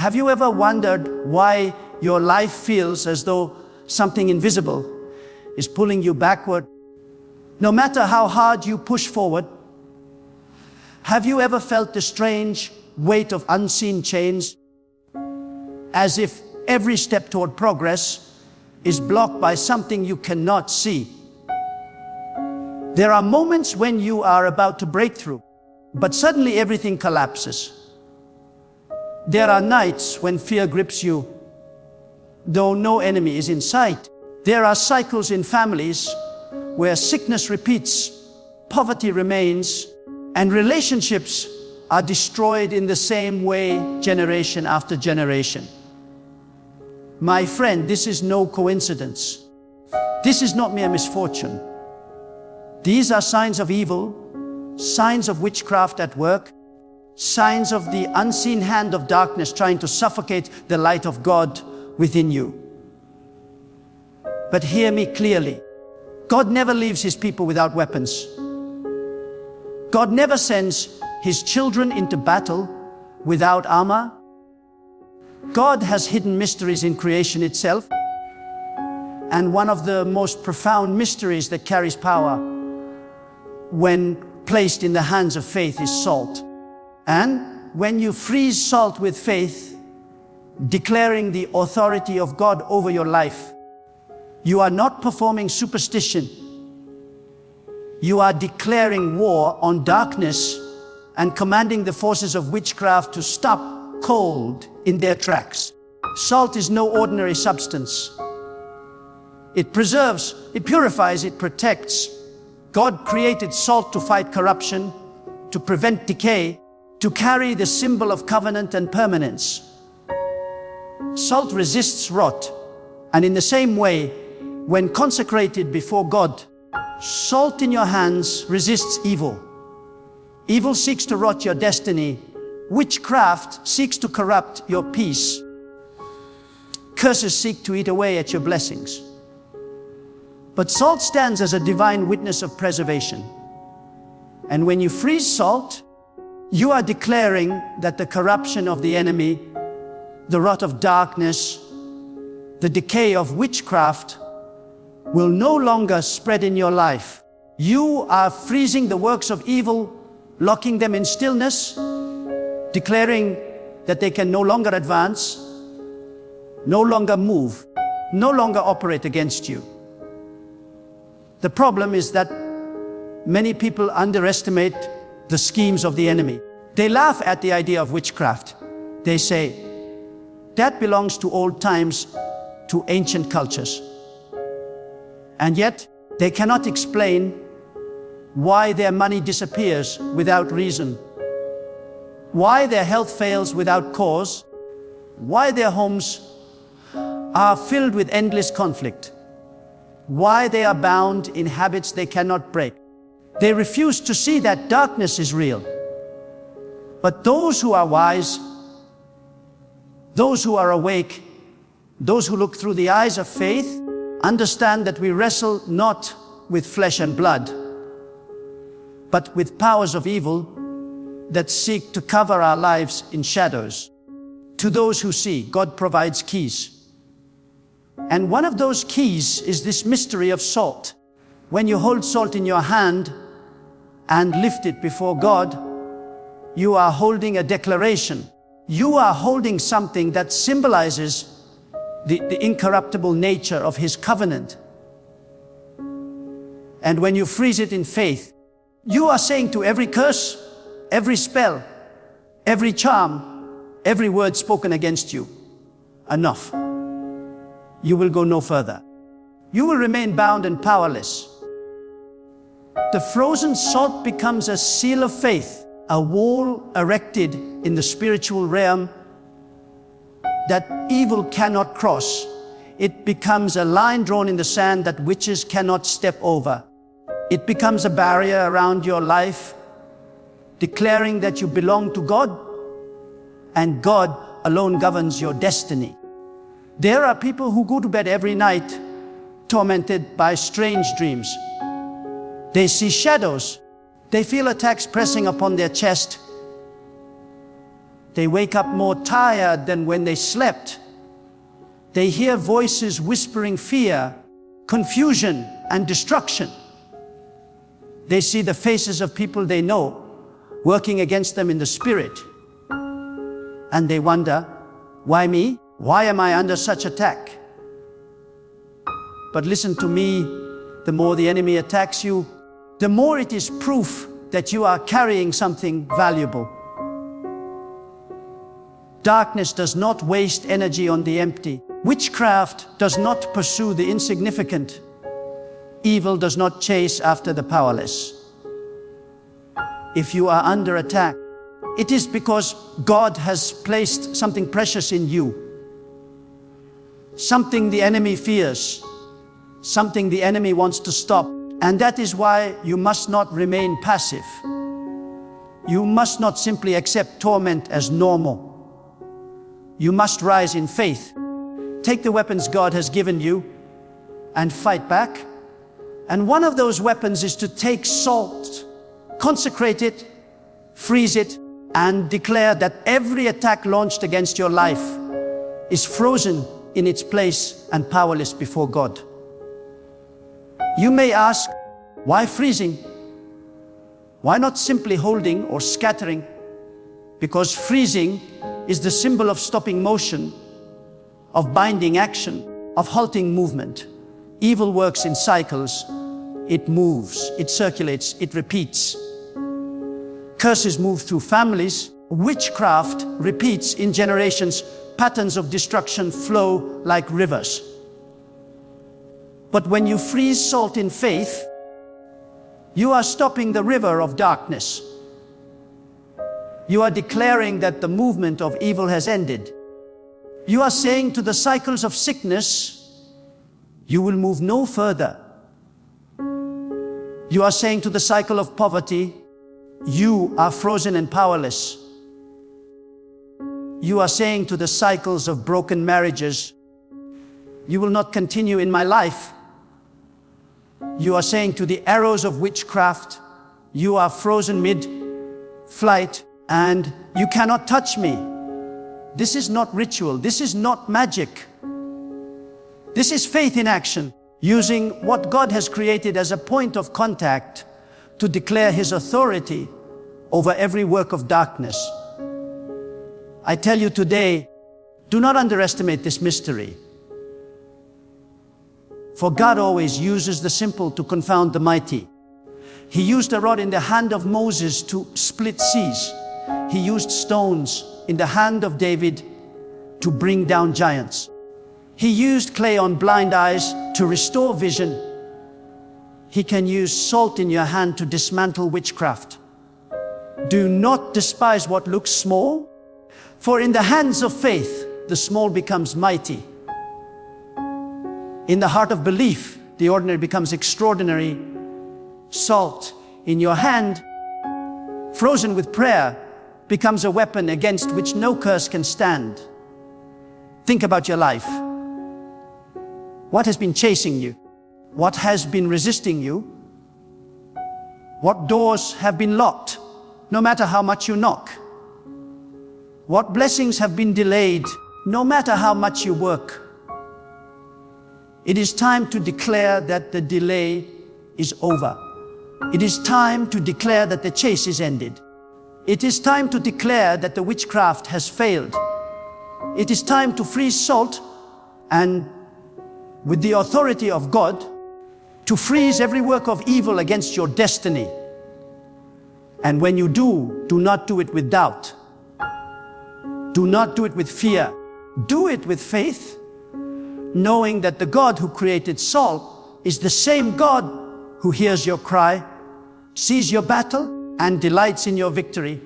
Have you ever wondered why your life feels as though something invisible is pulling you backward? No matter how hard you push forward, have you ever felt the strange weight of unseen chains, as if every step toward progress is blocked by something you cannot see? There are moments when you are about to break through, but suddenly everything collapses. There are nights when fear grips you, though no enemy is in sight. There are cycles in families where sickness repeats, poverty remains, and relationships are destroyed in the same way generation after generation. My friend, this is no coincidence. This is not mere misfortune. These are signs of evil, signs of witchcraft at work, signs of the unseen hand of darkness trying to suffocate the light of God within you. But hear me clearly. God never leaves his people without weapons. God never sends his children into battle without armor. God has hidden mysteries in creation itself. And one of the most profound mysteries that carries power when placed in the hands of faith is salt. And when you freeze salt with faith, declaring the authority of God over your life, you are not performing superstition. You are declaring war on darkness and commanding the forces of witchcraft to stop cold in their tracks. Salt is no ordinary substance. It preserves, it purifies, it protects. God created salt to fight corruption, to prevent decay, to carry the symbol of covenant and permanence. Salt resists rot, and in the same way, when consecrated before God, salt in your hands resists evil. Evil seeks to rot your destiny. Witchcraft seeks to corrupt your peace. Curses seek to eat away at your blessings. But salt stands as a divine witness of preservation. And when you freeze salt, you are declaring that the corruption of the enemy, the rot of darkness, the decay of witchcraft will no longer spread in your life. You are freezing the works of evil, locking them in stillness, declaring that they can no longer advance, no longer move, no longer operate against you. The problem is that many people underestimate the schemes of the enemy. They laugh at the idea of witchcraft. They say, that belongs to old times, to ancient cultures. And yet, they cannot explain why their money disappears without reason, why their health fails without cause, why their homes are filled with endless conflict, why they are bound in habits they cannot break. They refuse to see that darkness is real. But those who are wise, those who are awake, those who look through the eyes of faith, understand that we wrestle not with flesh and blood, but with powers of evil that seek to cover our lives in shadows. To those who see, God provides keys. And one of those keys is this mystery of salt. When you hold salt in your hand and lift it before God, you are holding a declaration. You are holding something that symbolizes the incorruptible nature of his covenant. And when you freeze it in faith, you are saying to every curse, every spell, every charm, every word spoken against you, enough. You will go no further. You will remain bound and powerless. The frozen salt becomes a seal of faith, a wall erected in the spiritual realm that evil cannot cross. It becomes a line drawn in the sand that witches cannot step over. It becomes a barrier around your life, declaring that you belong to God, and God alone governs your destiny. There are people who go to bed every night tormented by strange dreams. They see shadows. They feel attacks pressing upon their chest. They wake up more tired than when they slept. They hear voices whispering fear, confusion, and destruction. They see the faces of people they know working against them in the spirit. And they wonder, why me? Why am I under such attack? But listen to me, the more the enemy attacks you, the more it is proof that you are carrying something valuable. Darkness does not waste energy on the empty. Witchcraft does not pursue the insignificant. Evil does not chase after the powerless. If you are under attack, it is because God has placed something precious in you. Something the enemy fears. Something the enemy wants to stop. And that is why you must not remain passive. You must not simply accept torment as normal. You must rise in faith. Take the weapons God has given you and fight back. And one of those weapons is to take salt, consecrate it, freeze it, and declare that every attack launched against your life is frozen in its place and powerless before God. You may ask, why freezing? Why not simply holding or scattering? Because freezing is the symbol of stopping motion, of binding action, of halting movement. Evil works in cycles. It moves, it circulates, it repeats. Curses move through families. Witchcraft repeats in generations. Patterns of destruction flow like rivers. But when you freeze salt in faith, you are stopping the river of darkness. You are declaring that the movement of evil has ended. You are saying to the cycles of sickness, you will move no further. You are saying to the cycle of poverty, you are frozen and powerless. You are saying to the cycles of broken marriages, you will not continue in my life. You are saying to the arrows of witchcraft, you are frozen mid-flight and you cannot touch me. This is not ritual. This is not magic. This is faith in action, using what God has created as a point of contact to declare His authority over every work of darkness. I tell you today, do not underestimate this mystery. For God always uses the simple to confound the mighty. He used a rod in the hand of Moses to split seas. He used stones in the hand of David to bring down giants. He used clay on blind eyes to restore vision. He can use salt in your hand to dismantle witchcraft. Do not despise what looks small, for in the hands of faith, the small becomes mighty. In the heart of belief, the ordinary becomes extraordinary. Salt in your hand, frozen with prayer, becomes a weapon against which no curse can stand. Think about your life. What has been chasing you? What has been resisting you? What doors have been locked, no matter how much you knock? What blessings have been delayed, no matter how much you work? It is time to declare that the delay is over. It is time to declare that the chase is ended. It is time to declare that the witchcraft has failed. It is time to freeze salt and, with the authority of God, to freeze every work of evil against your destiny. And when you do not do it with doubt. Do not do it with fear. Do it with faith, knowing that the God who created salt is the same God who hears your cry, sees your battle, and delights in your victory.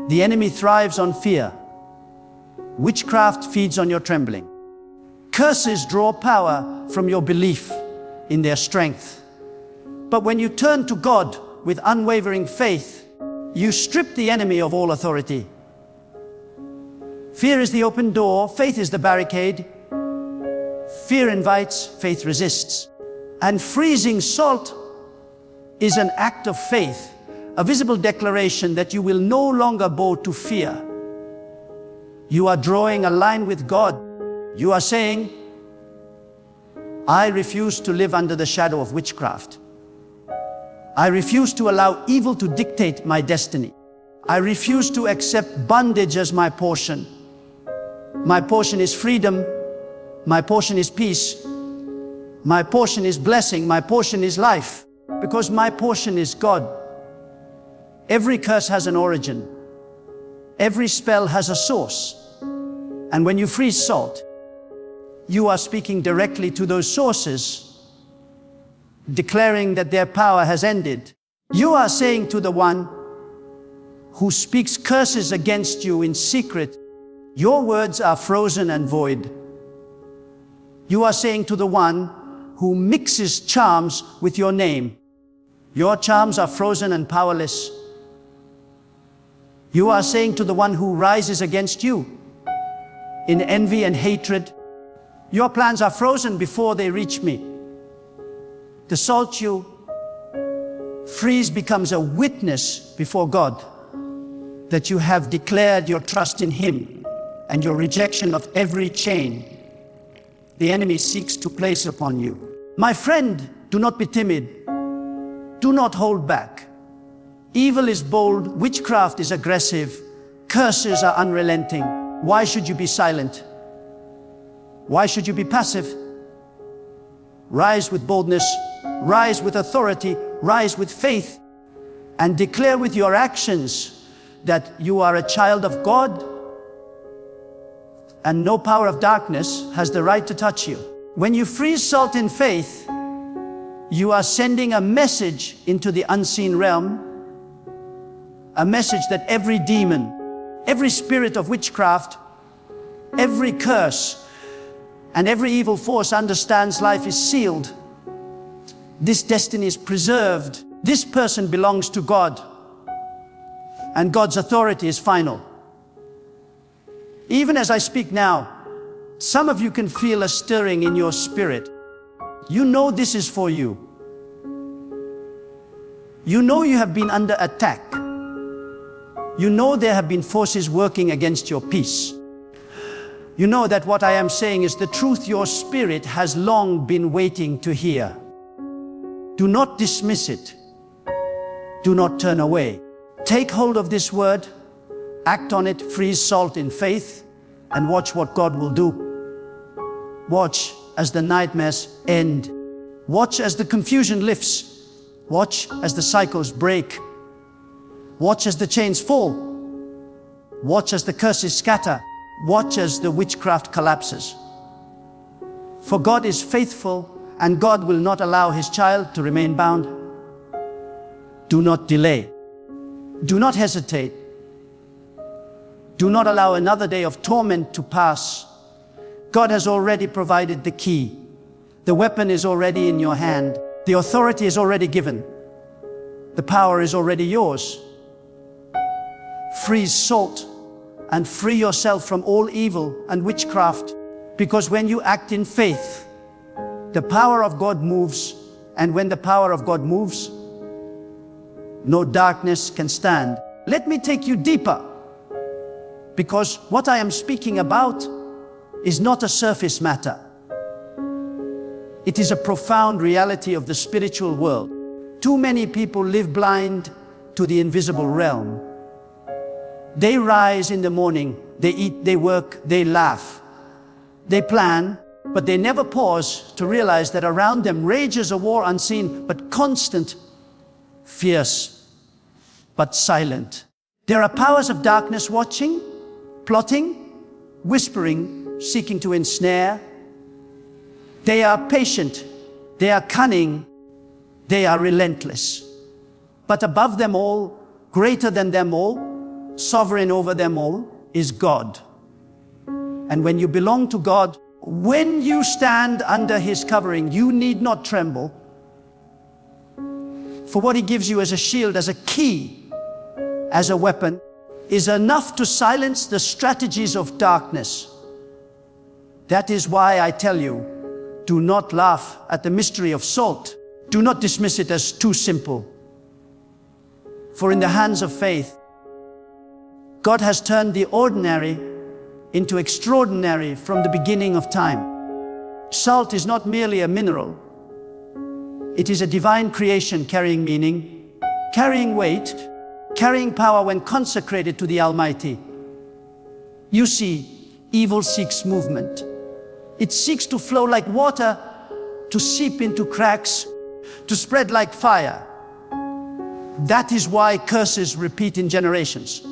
The enemy thrives on fear. Witchcraft feeds on your trembling. Curses draw power from your belief in their strength. But when you turn to God with unwavering faith, you strip the enemy of all authority. Fear is the open door, faith is the barricade. Fear invites, faith resists. And freezing salt is an act of faith, a visible declaration that you will no longer bow to fear. You are drawing a line with God. You are saying, I refuse to live under the shadow of witchcraft. I refuse to allow evil to dictate my destiny. I refuse to accept bondage as my portion. My portion is freedom. My portion is peace. My portion is blessing. My portion is life. Because my portion is God. Every curse has an origin. Every spell has a source. And when you freeze salt, you are speaking directly to those sources, declaring that their power has ended. You are saying to the one who speaks curses against you in secret, your words are frozen and void. You are saying to the one who mixes charms with your name, your charms are frozen and powerless. You are saying to the one who rises against you in envy and hatred, your plans are frozen before they reach me. The salt you freeze becomes a witness before God that you have declared your trust in Him and your rejection of every chain the enemy seeks to place upon you. My friend, do not be timid. Do not hold back. Evil is bold, witchcraft is aggressive, curses are unrelenting. Why should you be silent? Why should you be passive? Rise with boldness, rise with authority, rise with faith, and declare with your actions that you are a child of God, and no power of darkness has the right to touch you. When you freeze salt in faith, you are sending a message into the unseen realm, a message that every demon, every spirit of witchcraft, every curse, and every evil force understands life is sealed. This destiny is preserved. This person belongs to God, and God's authority is final. Even as I speak now, some of you can feel a stirring in your spirit. You know this is for you. You know you have been under attack. You know there have been forces working against your peace. You know that what I am saying is the truth your spirit has long been waiting to hear. Do not dismiss it. Do not turn away. Take hold of this word, act on it, freeze salt in faith, and watch what God will do. Watch as the nightmares end. Watch as the confusion lifts. Watch as the cycles break. Watch as the chains fall. Watch as the curses scatter. Watch as the witchcraft collapses. For God is faithful, and God will not allow His child to remain bound. Do not delay. Do not hesitate. Do not allow another day of torment to pass. God has already provided the key. The weapon is already in your hand. The authority is already given. The power is already yours. Freeze salt and free yourself from all evil and witchcraft, because when you act in faith, the power of God moves, and when the power of God moves, no darkness can stand. Let me take you deeper, because what I am speaking about is not a surface matter. It is a profound reality of the spiritual world. Too many people live blind to the invisible realm. They rise in the morning, they eat, they work, they laugh, they plan, but they never pause to realize that around them rages a war unseen, but constant, fierce, but silent. There are powers of darkness watching, plotting, whispering, seeking to ensnare. They are patient, they are cunning, they are relentless. But above them all, greater than them all, sovereign over them all, is God. And when you belong to God, when you stand under His covering, you need not tremble. For what He gives you as a shield, as a key, as a weapon, is enough to silence the strategies of darkness. That is why I tell you, do not laugh at the mystery of salt. Do not dismiss it as too simple. For in the hands of faith, God has turned the ordinary into extraordinary from the beginning of time. Salt is not merely a mineral. It is a divine creation carrying meaning, carrying weight, carrying power when consecrated to the Almighty. You see, evil seeks movement. It seeks to flow like water, to seep into cracks, to spread like fire. That is why curses repeat in generations.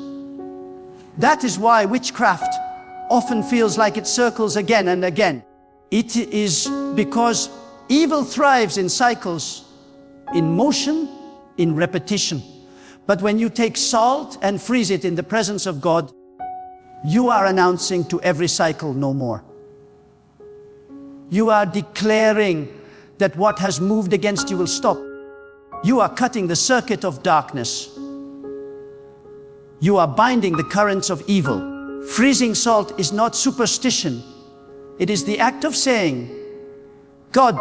That is why witchcraft often feels like it circles again and again. It is because evil thrives in cycles, in motion, in repetition. But when you take salt and freeze it in the presence of God, you are announcing to every cycle no more. You are declaring that what has moved against you will stop. You are cutting the circuit of darkness. You are binding the currents of evil. Freezing salt is not superstition. It is the act of saying, God,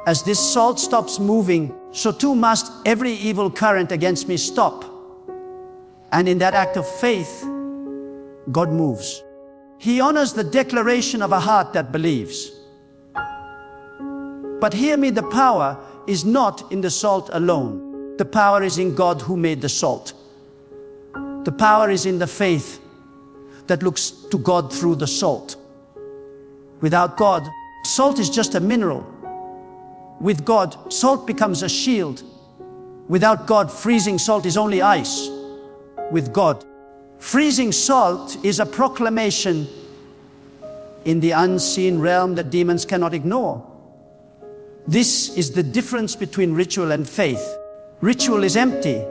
as this salt stops moving, so too must every evil current against me stop. And in that act of faith, God moves. He honors the declaration of a heart that believes. But hear me, the power is not in the salt alone. The power is in God who made the salt. The power is in the faith that looks to God through the salt. Without God, salt is just a mineral. With God, salt becomes a shield. Without God, freezing salt is only ice. With God, freezing salt is a proclamation in the unseen realm that demons cannot ignore. This is the difference between ritual and faith. Ritual is empty.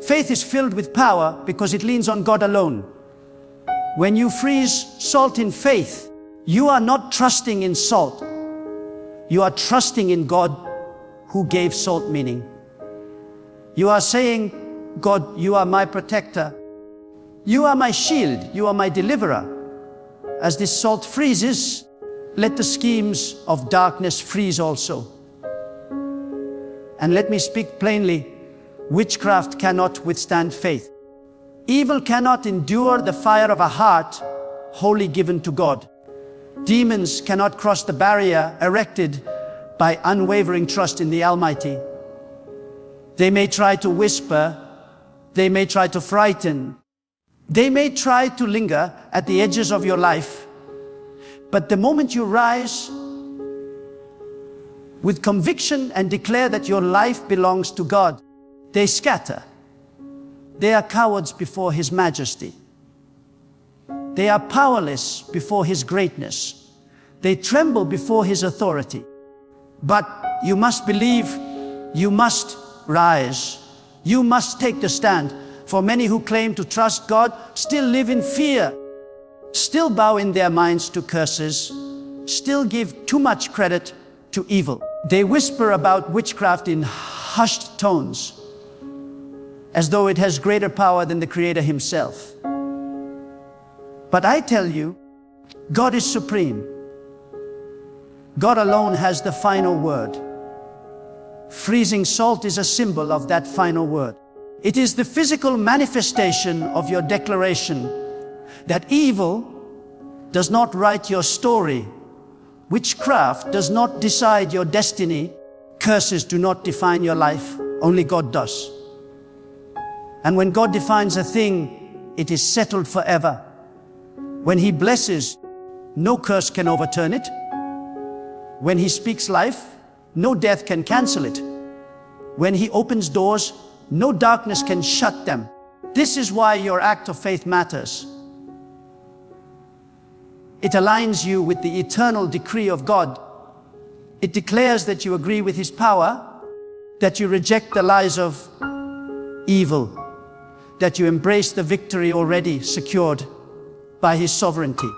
Faith is filled with power because it leans on God alone. When you freeze salt in faith, you are not trusting in salt. You are trusting in God who gave salt meaning. You are saying, God, you are my protector. You are my shield. You are my deliverer. As this salt freezes, let the schemes of darkness freeze also. And let me speak plainly, witchcraft cannot withstand faith. Evil cannot endure the fire of a heart wholly given to God. Demons cannot cross the barrier erected by unwavering trust in the Almighty. They may try to whisper, they may try to frighten, they may try to linger at the edges of your life. But the moment you rise with conviction and declare that your life belongs to God, they scatter. They are cowards before His majesty. They are powerless before His greatness. They tremble before His authority. But you must believe, you must rise, you must take the stand. For many who claim to trust God still live in fear, still bow in their minds to curses, still give too much credit to evil. They whisper about witchcraft in hushed tones, as though it has greater power than the Creator Himself. But I tell you, God is supreme. God alone has the final word. Freezing salt is a symbol of that final word. It is the physical manifestation of your declaration that evil does not write your story. Witchcraft does not decide your destiny. Curses do not define your life. Only God does. And when God defines a thing, it is settled forever. When He blesses, no curse can overturn it. When He speaks life, no death can cancel it. When He opens doors, no darkness can shut them. This is why your act of faith matters. It aligns you with the eternal decree of God. It declares that you agree with His power, that you reject the lies of evil, that you embrace the victory already secured by His sovereignty.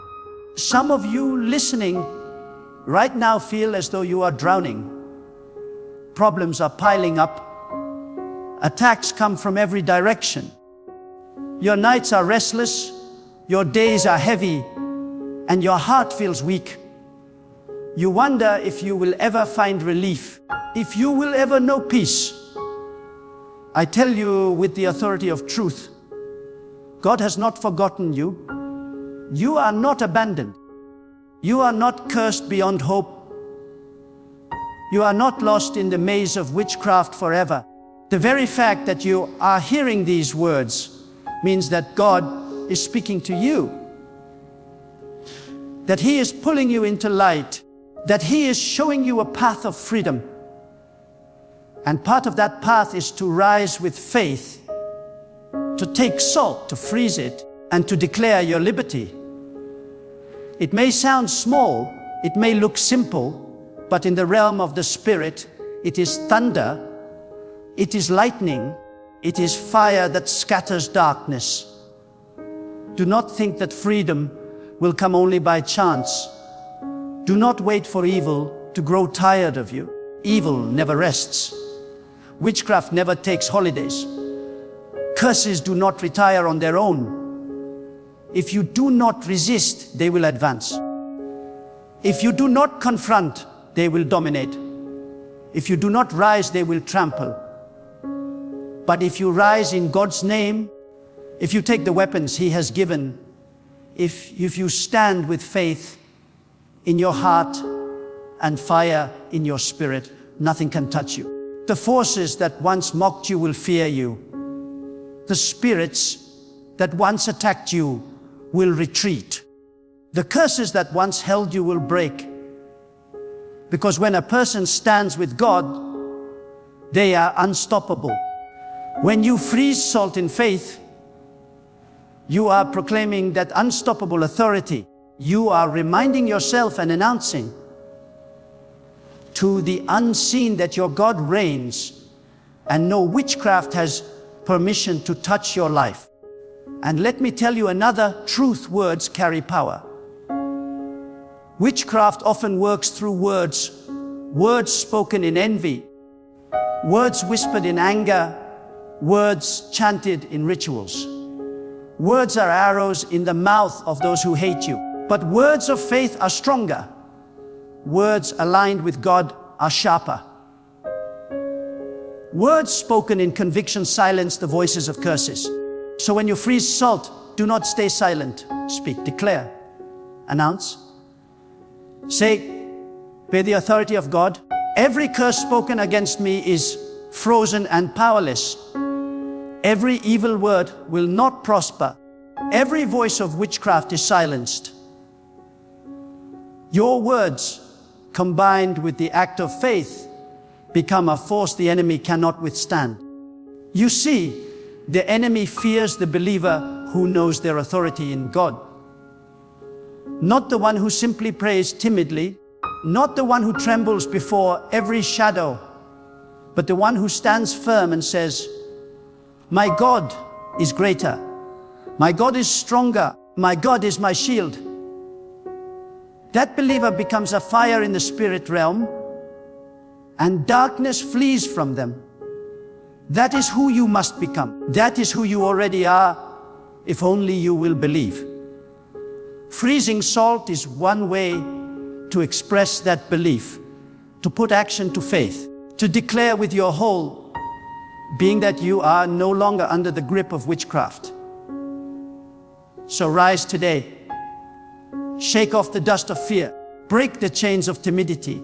Some of you listening right now feel as though you are drowning. Problems are piling up. Attacks come from every direction. Your nights are restless, your days are heavy, and your heart feels weak. You wonder if you will ever find relief, if you will ever know peace. I tell you with the authority of truth, God has not forgotten you. You are not abandoned. You are not cursed beyond hope. You are not lost in the maze of witchcraft forever. The very fact that you are hearing these words means that God is speaking to you, that He is pulling you into light, that He is showing you a path of freedom. And part of that path is to rise with faith, to take salt, to freeze it, and to declare your liberty. It may sound small, it may look simple, but in the realm of the Spirit, it is thunder, it is lightning, it is fire that scatters darkness. Do not think that freedom will come only by chance. Do not wait for evil to grow tired of you. Evil never rests. Witchcraft never takes holidays. Curses do not retire on their own. If you do not resist, they will advance. If you do not confront, they will dominate. If you do not rise, they will trample. But if you rise in God's name, if you take the weapons He has given, if you stand with faith in your heart and fire in your spirit, nothing can touch you. The forces that once mocked you will fear you. The spirits that once attacked you will retreat. The curses that once held you will break. Because when a person stands with God, they are unstoppable. When you freeze salt in faith, you are proclaiming that unstoppable authority. You are reminding yourself and announcing to the unseen that your God reigns and no witchcraft has permission to touch your life. And let me tell you another truth: words carry power. Witchcraft often works through words, words spoken in envy, words whispered in anger, words chanted in rituals. Words are arrows in the mouth of those who hate you. But words of faith are stronger. Words aligned with God are sharper. Words spoken in conviction silence the voices of curses. So when you freeze salt, do not stay silent. Speak, declare, announce. Say, by the authority of God, every curse spoken against me is frozen and powerless. Every evil word will not prosper. Every voice of witchcraft is silenced. Your words, combined with the act of faith, become a force the enemy cannot withstand. You see, the enemy fears the believer who knows their authority in God. Not the one who simply prays timidly, not the one who trembles before every shadow, but the one who stands firm and says, "My God is greater. My God is stronger. My God is my shield." That believer becomes a fire in the spirit realm, and darkness flees from them. That is who you must become. That is who you already are, if only you will believe. Freezing salt is one way to express that belief, to put action to faith, to declare with your whole being that you are no longer under the grip of witchcraft. So rise today. Shake off the dust of fear. Break the chains of timidity.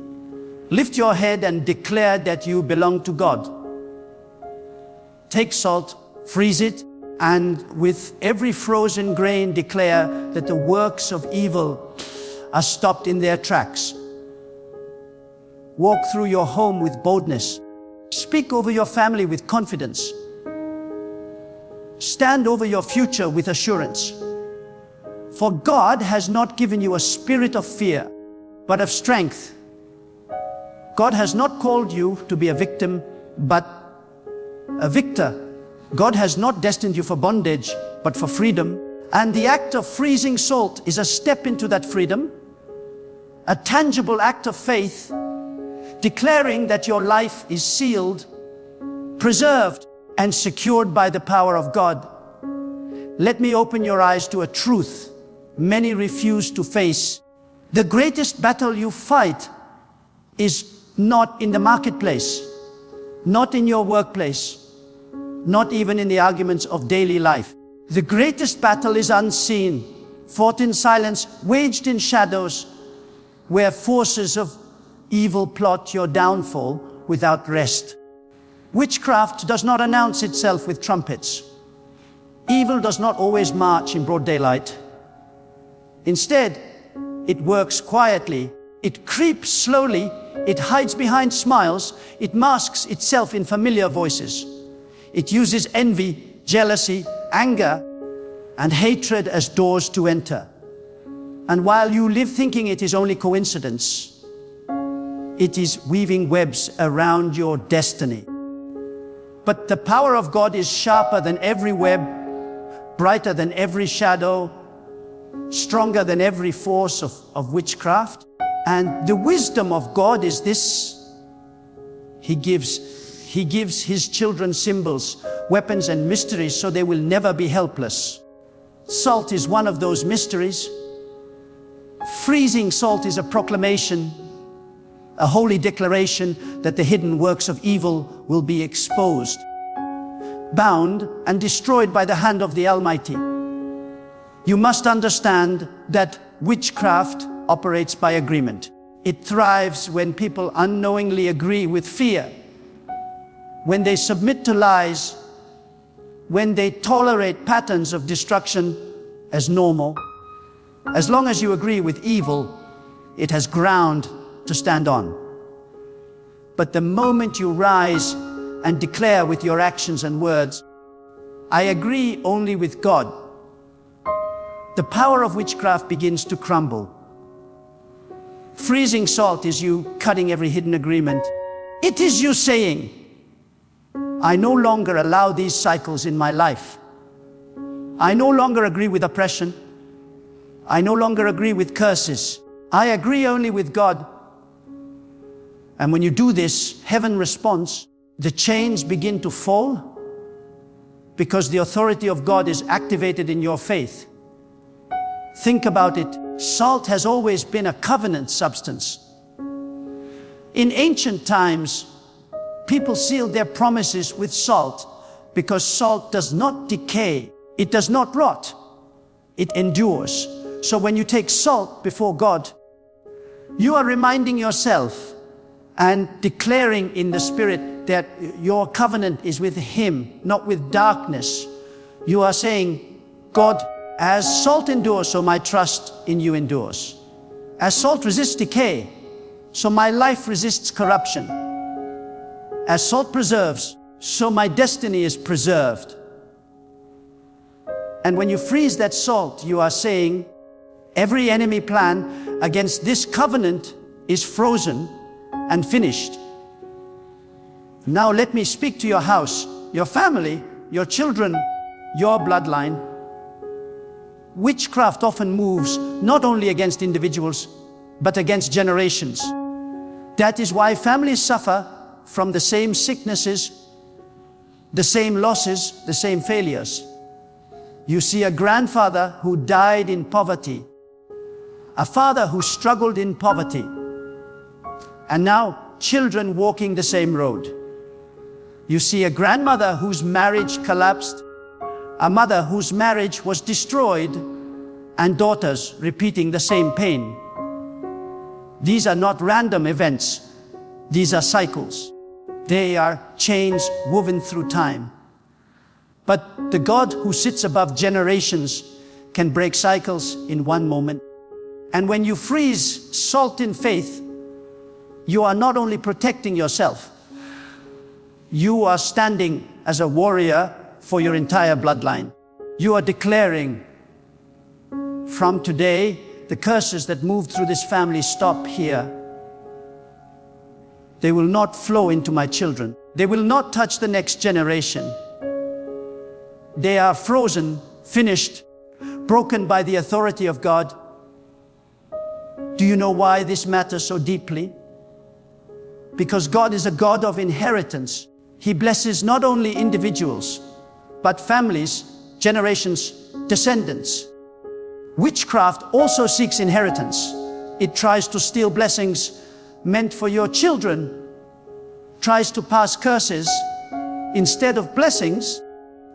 Lift your head and declare that you belong to God. Take salt, freeze it, and with every frozen grain declare that the works of evil are stopped in their tracks. Walk through your home with boldness. Speak over your family with confidence. Stand over your future with assurance. For God has not given you a spirit of fear, but of strength. God has not called you to be a victim, but a victor. God has not destined you for bondage, but for freedom. And the act of freezing salt is a step into that freedom, a tangible act of faith, declaring that your life is sealed, preserved, and secured by the power of God. Let me open your eyes to a truth many refuse to face. The greatest battle you fight is not in the marketplace, not in your workplace, not even in the arguments of daily life. The greatest battle is unseen, fought in silence, waged in shadows, where forces of evil plot your downfall without rest. Witchcraft does not announce itself with trumpets. Evil does not always march in broad daylight. Instead, it works quietly. It creeps slowly. It hides behind smiles. It masks itself in familiar voices. It uses envy, jealousy, anger, and hatred as doors to enter. And while you live thinking it is only coincidence, it is weaving webs around your destiny. But the power of God is sharper than every web, brighter than every shadow, stronger than every force of witchcraft. And the wisdom of God is this: He gives His children symbols, weapons and mysteries so they will never be helpless. Salt is one of those mysteries. Freezing salt is a proclamation, a holy declaration that the hidden works of evil will be exposed, bound and destroyed by the hand of the Almighty. You must understand that witchcraft operates by agreement. It thrives when people unknowingly agree with fear, when they submit to lies, when they tolerate patterns of destruction as normal. As long as you agree with evil, it has ground to stand on. But the moment you rise and declare with your actions and words, "I agree only with God," the power of witchcraft begins to crumble. Freezing salt is you cutting every hidden agreement. It is you saying, "I no longer allow these cycles in my life. I no longer agree with oppression. I no longer agree with curses. I agree only with God." And when you do this, heaven responds. The chains begin to fall because the authority of God is activated in your faith. Think about it. Salt has always been a covenant substance. In ancient times, people sealed their promises with salt because salt does not decay. It does not rot. It endures. So when you take salt before God, you are reminding yourself and declaring in the Spirit that your covenant is with Him, not with darkness. You are saying, "God, as salt endures, so my trust in you endures. As salt resists decay, so my life resists corruption. As salt preserves, so my destiny is preserved." And when you freeze that salt, you are saying, every enemy plan against this covenant is frozen and finished. Now let me speak to your house, your family, your children, your bloodline. Witchcraft often moves not only against individuals, but against generations. That is why families suffer from the same sicknesses, the same losses, the same failures. You see a grandfather who died in poverty, a father who struggled in poverty, and now children walking the same road. You see a grandmother whose marriage collapsed, a mother whose marriage was destroyed, and daughters repeating the same pain. These are not random events. These are cycles. They are chains woven through time. But the God who sits above generations can break cycles in one moment. And when you freeze salt in faith, you are not only protecting yourself, you are standing as a warrior for your entire bloodline. You are declaring, from today, the curses that moved through this family stop here. They will not flow into my children. They will not touch the next generation. They are frozen, finished, broken by the authority of God. Do you know why this matters so deeply? Because God is a God of inheritance. He blesses not only individuals, but families, generations, descendants. Witchcraft also seeks inheritance. It tries to steal blessings meant for your children, tries to pass curses instead of blessings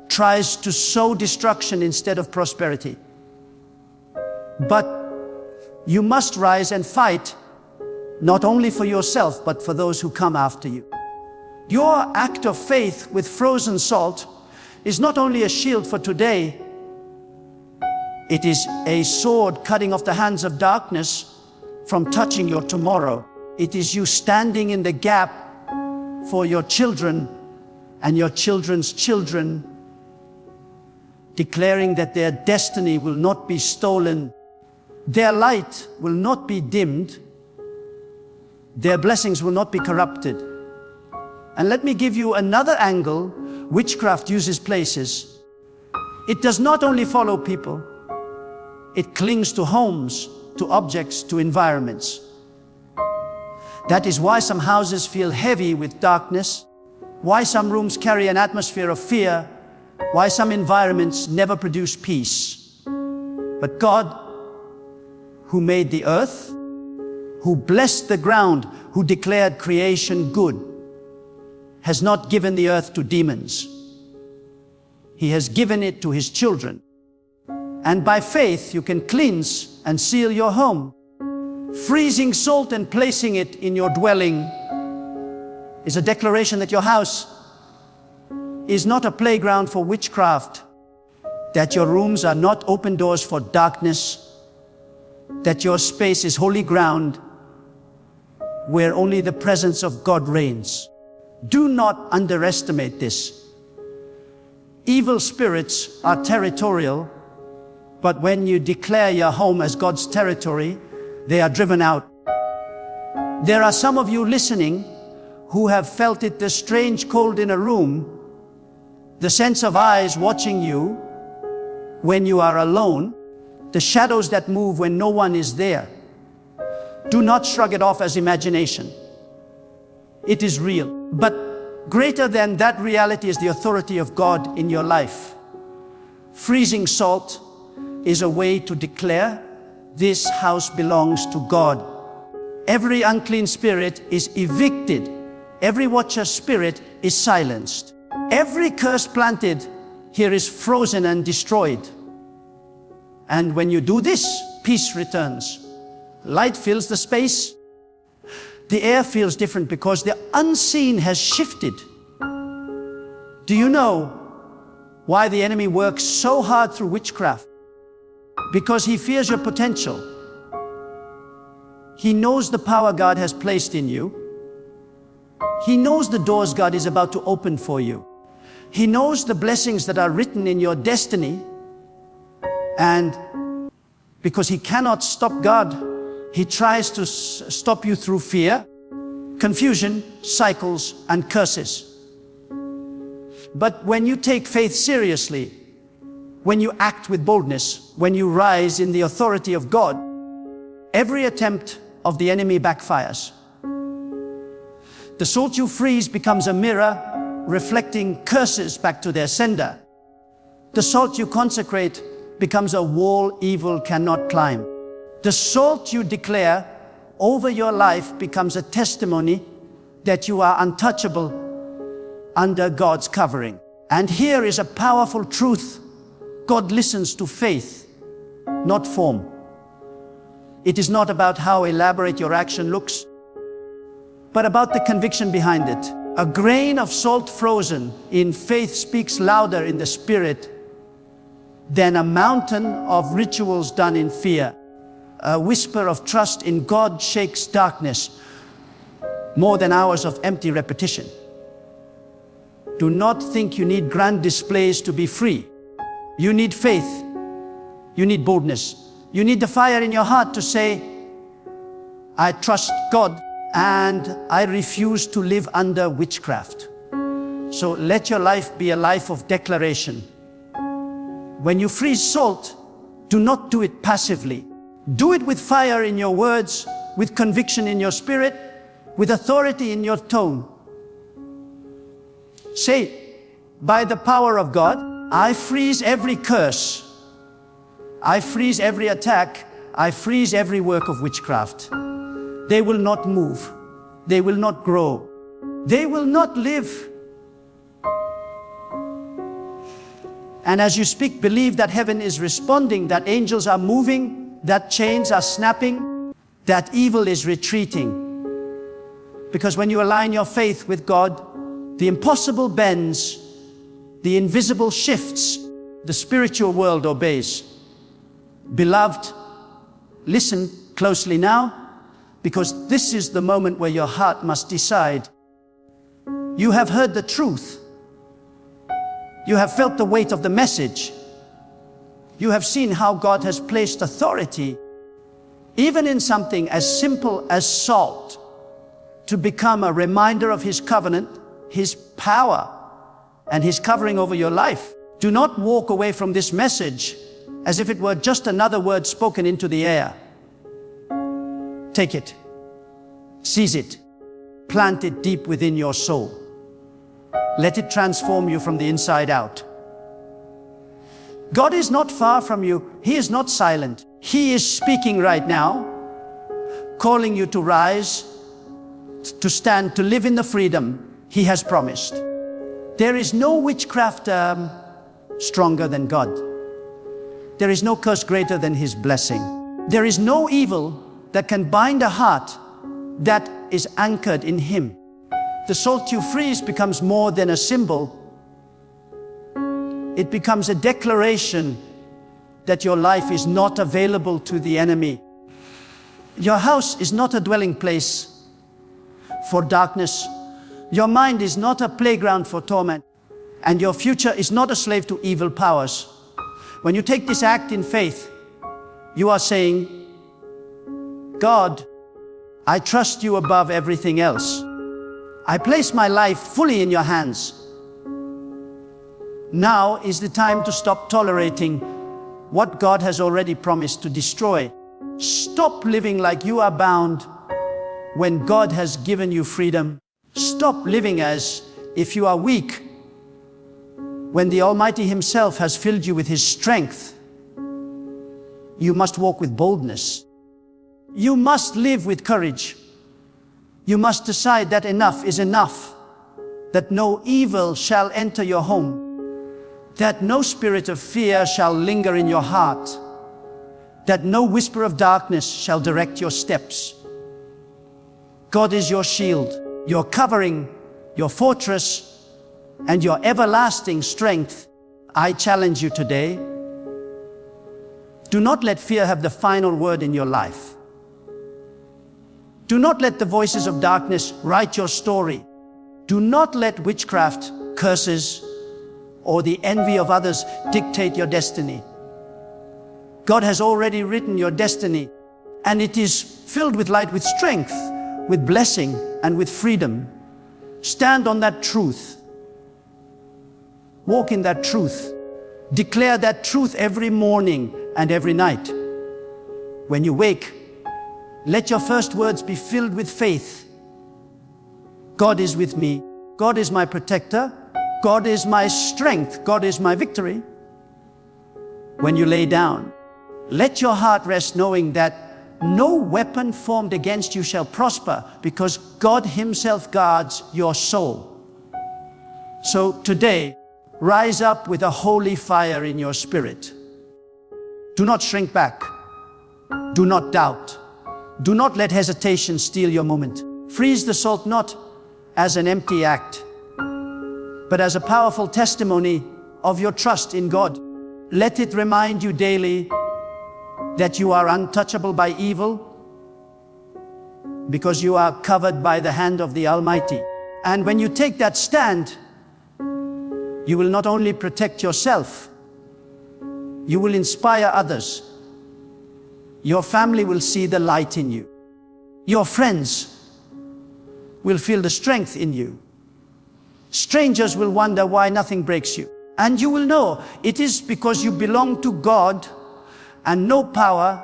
tries to sow destruction instead of prosperity. But you must rise and fight, not only for yourself, but for those who come after you. Your act of faith with frozen salt is not only a shield for today, it is a sword cutting off the hands of darkness from touching your tomorrow. It is you standing in the gap for your children and your children's children, declaring that their destiny will not be stolen, their light will not be dimmed, their blessings will not be corrupted. And let me give you another angle witchcraft uses places. It does not only follow people, it clings to homes, to objects, to environments. That is why some houses feel heavy with darkness, why some rooms carry an atmosphere of fear, why some environments never produce peace. But God, who made the earth, who blessed the ground, who declared creation good, has not given the earth to demons. He has given it to His children. And by faith, you can cleanse and seal your home. Freezing salt and placing it in your dwelling is a declaration that your house is not a playground for witchcraft, that your rooms are not open doors for darkness, that your space is holy ground where only the presence of God reigns. Do not underestimate this. Evil spirits are territorial, but when you declare your home as God's territory, they are driven out. There are some of you listening who have felt it, the strange cold in a room, the sense of eyes watching you when you are alone, the shadows that move when no one is there. Do not shrug it off as imagination. It is real. But greater than that reality is the authority of God in your life. Freezing salt is a way to declare, this house belongs to God. Every unclean spirit is evicted. Every watcher spirit is silenced. Every curse planted here is frozen and destroyed. And when you do this, peace returns. Light fills the space. The air feels different because the unseen has shifted. Do you know why the enemy works so hard through witchcraft? Because he fears your potential. He knows the power God has placed in you. He knows the doors God is about to open for you. He knows the blessings that are written in your destiny. And because he cannot stop God, he tries to stop you through fear, confusion, cycles, and curses. But when you take faith seriously, when you act with boldness, when you rise in the authority of God, every attempt of the enemy backfires. The salt you freeze becomes a mirror reflecting curses back to their sender. The salt you consecrate becomes a wall evil cannot climb. The salt you declare over your life becomes a testimony that you are untouchable under God's covering. And here is a powerful truth. God listens to faith, not form. It is not about how elaborate your action looks, but about the conviction behind it. A grain of salt frozen in faith speaks louder in the spirit than a mountain of rituals done in fear. A whisper of trust in God shakes darkness more than hours of empty repetition. Do not think you need grand displays to be free. You need faith. You need boldness. You need the fire in your heart to say, I trust God and I refuse to live under witchcraft. So let your life be a life of declaration. When you freeze salt, do not do it passively. Do it with fire in your words, with conviction in your spirit, with authority in your tone. Say, by the power of God, I freeze every curse. I freeze every attack. I freeze every work of witchcraft. They will not move. They will not grow. They will not live. And as you speak, believe that heaven is responding, that angels are moving, that chains are snapping, that evil is retreating. Because when you align your faith with God, the impossible bends, the invisible shifts, the spiritual world obeys. Beloved, listen closely now, because this is the moment where your heart must decide. You have heard the truth. You have felt the weight of the message. You have seen how God has placed authority, even in something as simple as salt, to become a reminder of His covenant, His power, and His covering over your life. Do not walk away from this message as if it were just another word spoken into the air. Take it, seize it, plant it deep within your soul. Let it transform you from the inside out. God is not far from you. He is not silent. He is speaking right now, calling you to rise, to stand, to live in the freedom He has promised. There is no witchcraft stronger than God. There is no curse greater than His blessing. There is no evil that can bind a heart that is anchored in Him. The salt you freeze becomes more than a symbol. It becomes a declaration that your life is not available to the enemy. Your house is not a dwelling place for darkness. Your mind is not a playground for torment. And your future is not a slave to evil powers. When you take this act in faith, you are saying, God, I trust you above everything else. I place my life fully in your hands. Now is the time to stop tolerating what God has already promised to destroy. Stop living like you are bound when God has given you freedom. Stop living as if you are weak when the Almighty Himself has filled you with His strength. You must walk with boldness. You must live with courage. You must decide that enough is enough, that no evil shall enter your home, that no spirit of fear shall linger in your heart, that no whisper of darkness shall direct your steps. God is your shield, your covering, your fortress, and your everlasting strength. I challenge you today, do not let fear have the final word in your life. Do not let the voices of darkness write your story. Do not let witchcraft, curses, or the envy of others dictate your destiny. God has already written your destiny, and it is filled with light, with strength, with blessing, and with freedom. Stand on that truth. Walk in that truth. Declare that truth every morning and every night. When you wake, let your first words be filled with faith. God is with me. God is my protector. God is my strength. God is my victory. When you lay down, let your heart rest knowing that no weapon formed against you shall prosper, because God Himself guards your soul. So today, rise up with a holy fire in your spirit. Do not shrink back. Do not doubt. Do not let hesitation steal your moment. Freeze the salt not as an empty act, but as a powerful testimony of your trust in God. Let it remind you daily that you are untouchable by evil, because you are covered by the hand of the Almighty. And when you take that stand, you will not only protect yourself, you will inspire others. Your family will see the light in you. Your friends will feel the strength in you. Strangers will wonder why nothing breaks you. And you will know it is because you belong to God, and no power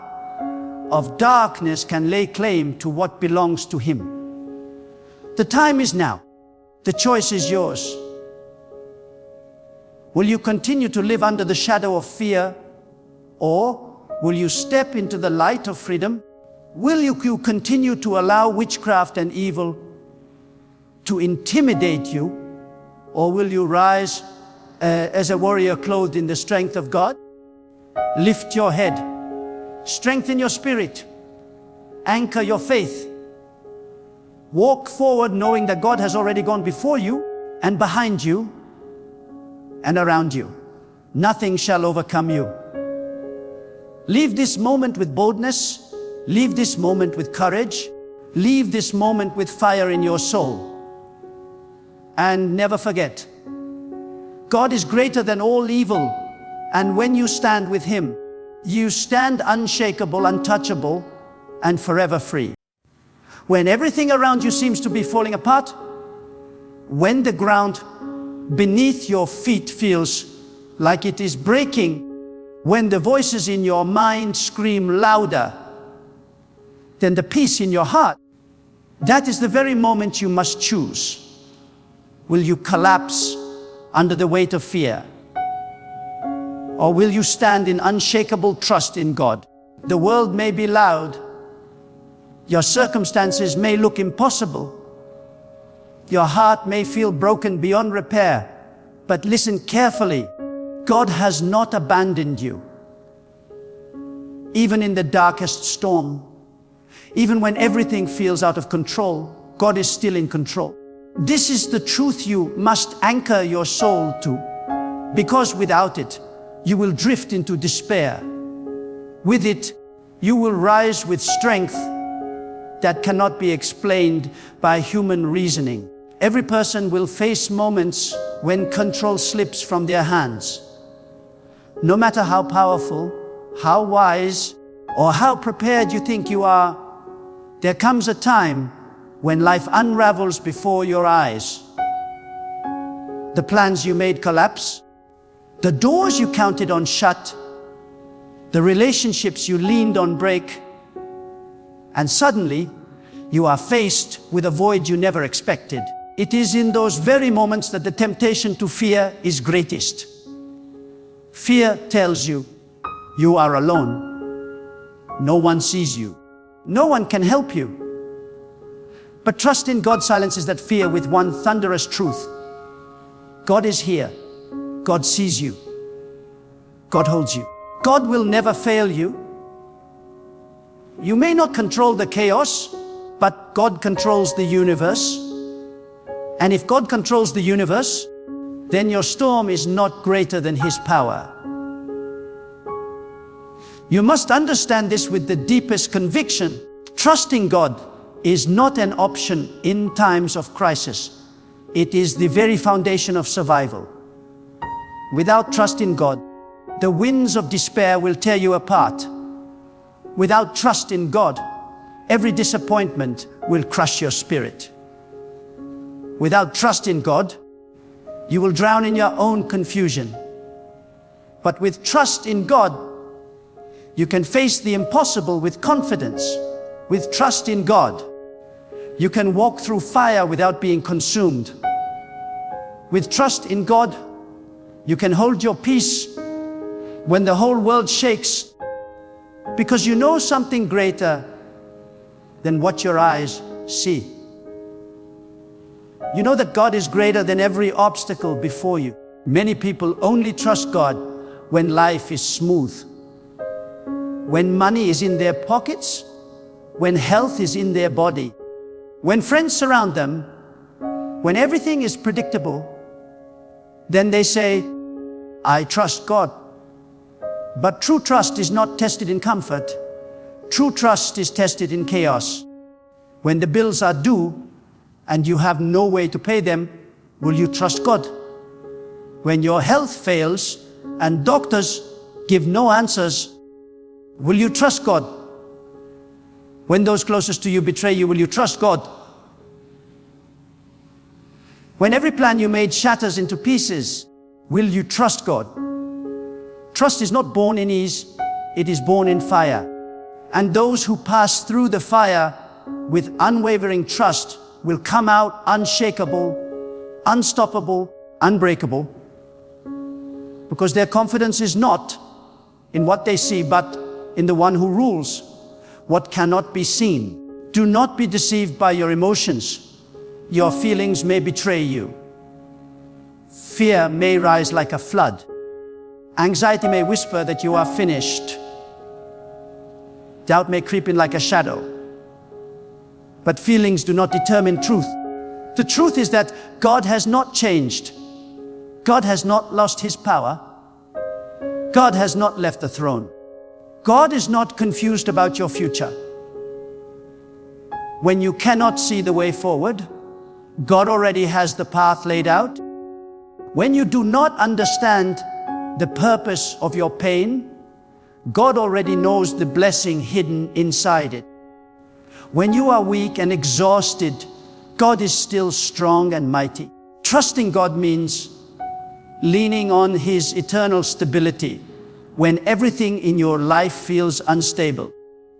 of darkness can lay claim to what belongs to Him. The time is now. The choice is yours. Will you continue to live under the shadow of fear, or will you step into the light of freedom? Will you continue to allow witchcraft and evil to intimidate you, or will you rise as a warrior clothed in the strength of God. Lift your head, strengthen your spirit, anchor your faith. Walk forward knowing that God has already gone before you and behind you and around you. Nothing shall overcome you. Leave this moment with boldness. Leave this moment with courage. Leave this moment with fire in your soul. And never forget, God is greater than all evil. And when you stand with Him, you stand unshakable, untouchable, and forever free. When everything around you seems to be falling apart, when the ground beneath your feet feels like it is breaking, when the voices in your mind scream louder than the peace in your heart, that is the very moment you must choose. Will you collapse under the weight of fear? Or will you stand in unshakable trust in God? The world may be loud. Your circumstances may look impossible. Your heart may feel broken beyond repair. But listen carefully. God has not abandoned you. Even in the darkest storm, even when everything feels out of control, God is still in control. This is the truth you must anchor your soul to, because without it, you will drift into despair. With it, you will rise with strength that cannot be explained by human reasoning. Every person will face moments when control slips from their hands. No matter how powerful, how wise, or how prepared you think you are, there comes a time when life unravels before your eyes. The plans you made collapse. The doors you counted on shut. The relationships you leaned on break. And suddenly, you are faced with a void you never expected. It is in those very moments that the temptation to fear is greatest. Fear tells you, you are alone. No one sees you. No one can help you. But trust in God silences that fear with one thunderous truth. God is here. God sees you. God holds you. God will never fail you. You may not control the chaos, but God controls the universe. And if God controls the universe, then your storm is not greater than His power. You must understand this with the deepest conviction. Trusting God is not an option in times of crisis. It is the very foundation of survival. Without trust in God, the winds of despair will tear you apart. Without trust in God, every disappointment will crush your spirit. Without trust in God, you will drown in your own confusion. But with trust in God, you can face the impossible with confidence. With trust in God, you can walk through fire without being consumed. With trust in God, you can hold your peace when the whole world shakes, because you know something greater than what your eyes see. You know that God is greater than every obstacle before you. Many people only trust God when life is smooth, when money is in their pockets, when health is in their body, when friends surround them, when everything is predictable. Then they say, I trust God. But true trust is not tested in comfort. True trust is tested in chaos. When the bills are due and you have no way to pay them, will you trust God? When your health fails and doctors give no answers, will you trust God? When those closest to you betray you, will you trust God? When every plan you made shatters into pieces, will you trust God? Trust is not born in ease, it is born in fire. And those who pass through the fire with unwavering trust will come out unshakable, unstoppable, unbreakable, because their confidence is not in what they see, but in the one who rules what cannot be seen. Do not be deceived by your emotions. Your feelings may betray you. Fear may rise like a flood. Anxiety may whisper that you are finished. Doubt may creep in like a shadow. But feelings do not determine truth. The truth is that God has not changed. God has not lost his power. God has not left the throne. God is not confused about your future. When you cannot see the way forward, God already has the path laid out. When you do not understand the purpose of your pain, God already knows the blessing hidden inside it. When you are weak and exhausted, God is still strong and mighty. Trusting God means leaning on his eternal stability when everything in your life feels unstable.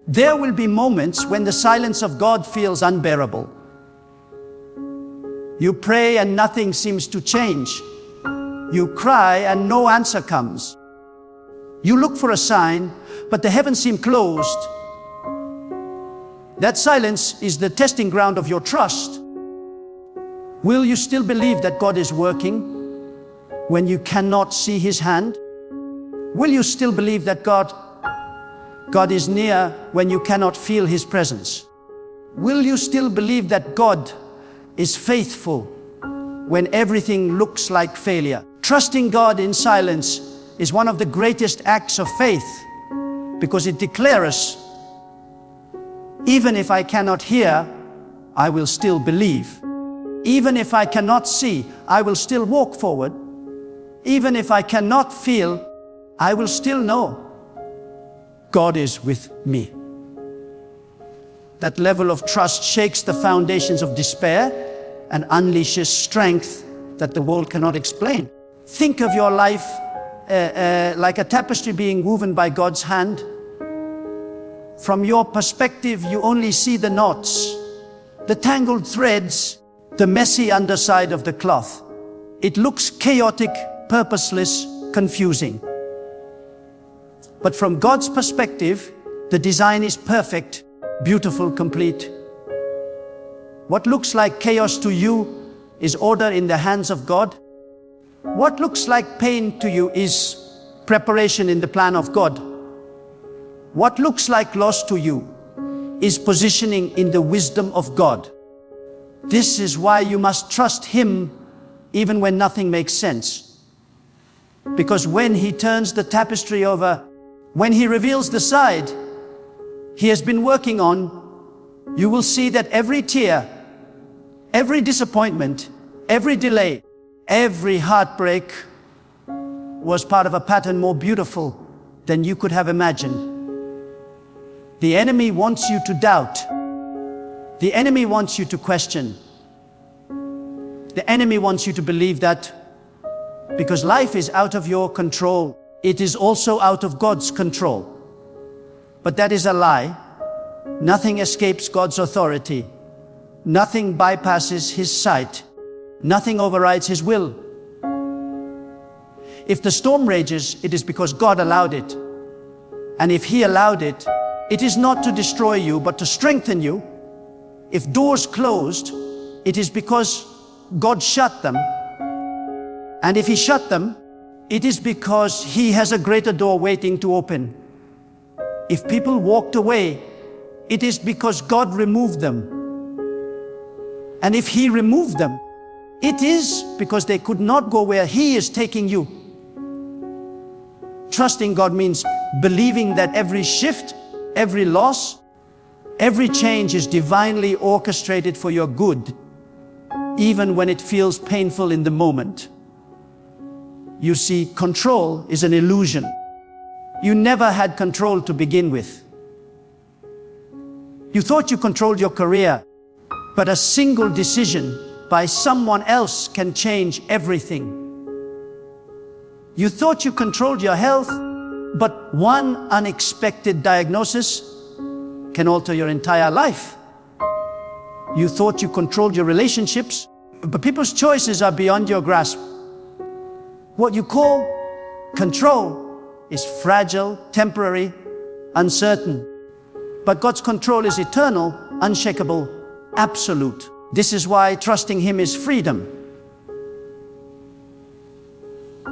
There will be moments when the silence of God feels unbearable. You pray and nothing seems to change. You cry and no answer comes. You look for a sign, but the heavens seem closed. That silence is the testing ground of your trust. Will you still believe that God is working when you cannot see his hand? Will you still believe that God is near when you cannot feel his presence? Will you still believe that God is faithful when everything looks like failure? Trusting God in silence is one of the greatest acts of faith because it declares, even if I cannot hear, I will still believe. Even if I cannot see, I will still walk forward. Even if I cannot feel, I will still know God is with me. That level of trust shakes the foundations of despair and unleashes strength that the world cannot explain. Think of your life like a tapestry being woven by God's hand. From your perspective, you only see the knots, the tangled threads, the messy underside of the cloth. It looks chaotic, purposeless, confusing. But from God's perspective, the design is perfect, beautiful, complete. What looks like chaos to you is order in the hands of God. What looks like pain to you is preparation in the plan of God. What looks like loss to you is positioning in the wisdom of God. This is why you must trust him even when nothing makes sense. Because when he turns the tapestry over, when he reveals the side he has been working on, you will see that every tear, every disappointment, every delay, every heartbreak was part of a pattern more beautiful than you could have imagined. The enemy wants you to doubt. The enemy wants you to question. The enemy wants you to believe that because life is out of your control, it is also out of God's control. But that is a lie. Nothing escapes God's authority. Nothing bypasses his sight. Nothing overrides his will. If the storm rages, it is because God allowed it. And if he allowed it, it is not to destroy you, but to strengthen you. If doors closed, it is because God shut them. And if he shut them, it is because he has a greater door waiting to open. If people walked away, it is because God removed them. And if he removed them, it is because they could not go where he is taking you. Trusting God means believing that every shift, every loss, every change is divinely orchestrated for your good, even when it feels painful in the moment. You see, control is an illusion. You never had control to begin with. You thought you controlled your career, but a single decision by someone else can change everything. You thought you controlled your health, but one unexpected diagnosis can alter your entire life. You thought you controlled your relationships, but people's choices are beyond your grasp. What you call control is fragile, temporary, uncertain. But God's control is eternal, unshakable, absolute. This is why trusting him is freedom.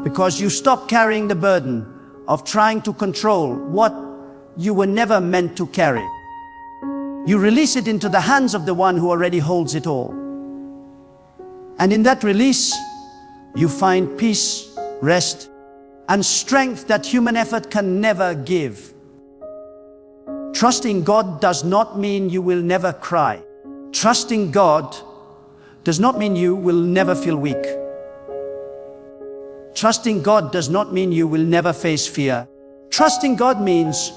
because you stop carrying the burden of trying to control what you were never meant to carry. You release it into the hands of the one who already holds it all. And in that release, you find peace, rest, and strength that human effort can never give. Trusting God does not mean you will never cry. Trusting God does not mean you will never feel weak. Trusting God does not mean you will never face fear. Trusting God means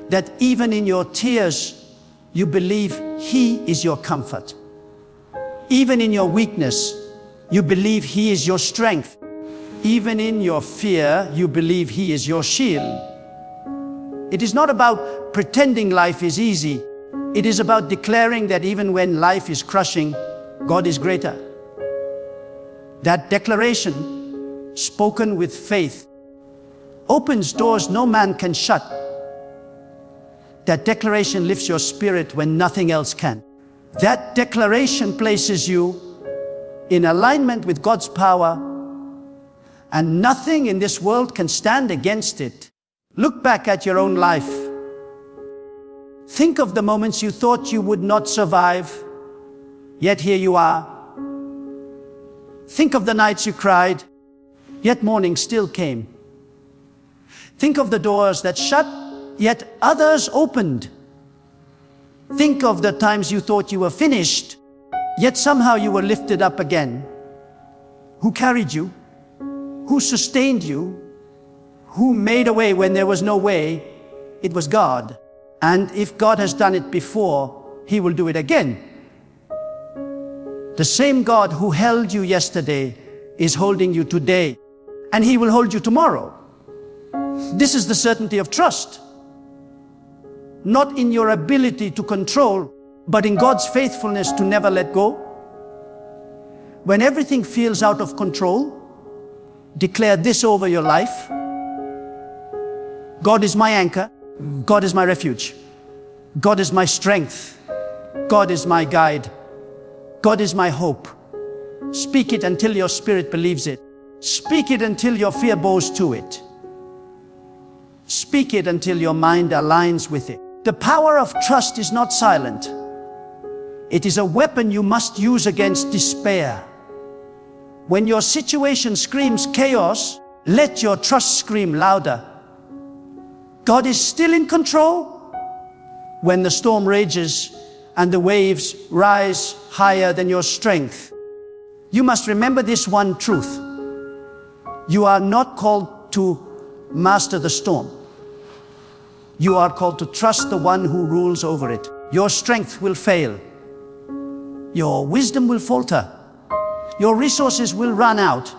that even in your tears, you believe He is your comfort. Even in your weakness, you believe He is your strength. Even in your fear, you believe He is your shield. It is not about pretending life is easy. It is about declaring that even when life is crushing, God is greater. That declaration, spoken with faith, opens doors no man can shut. That declaration lifts your spirit when nothing else can. That declaration places you in alignment with God's power, and nothing in this world can stand against it. Look back at your own life. Think of the moments you thought you would not survive, yet here you are. Think of the nights you cried, yet morning still came. Think of the doors that shut, yet others opened. Think of the times you thought you were finished, yet somehow you were lifted up again. Who carried you? Who sustained you? Who made a way when there was no way? It was God. And if God has done it before, He will do it again. The same God who held you yesterday is holding you today, and He will hold you tomorrow. This is the certainty of trust. Not in your ability to control, but in God's faithfulness to never let go. When everything feels out of control, declare this over your life. God is my anchor. God is my refuge. God is my strength. God is my guide. God is my hope. Speak it until your spirit believes it. Speak it until your fear bows to it. Speak it until your mind aligns with it. The power of trust is not silent. It is a weapon you must use against despair. When your situation screams chaos, let your trust scream louder. God is still in control. When the storm rages and the waves rise higher than your strength, you must remember this one truth. You are not called to master the storm. You are called to trust the one who rules over it. Your strength will fail. Your wisdom will falter. Your resources will run out.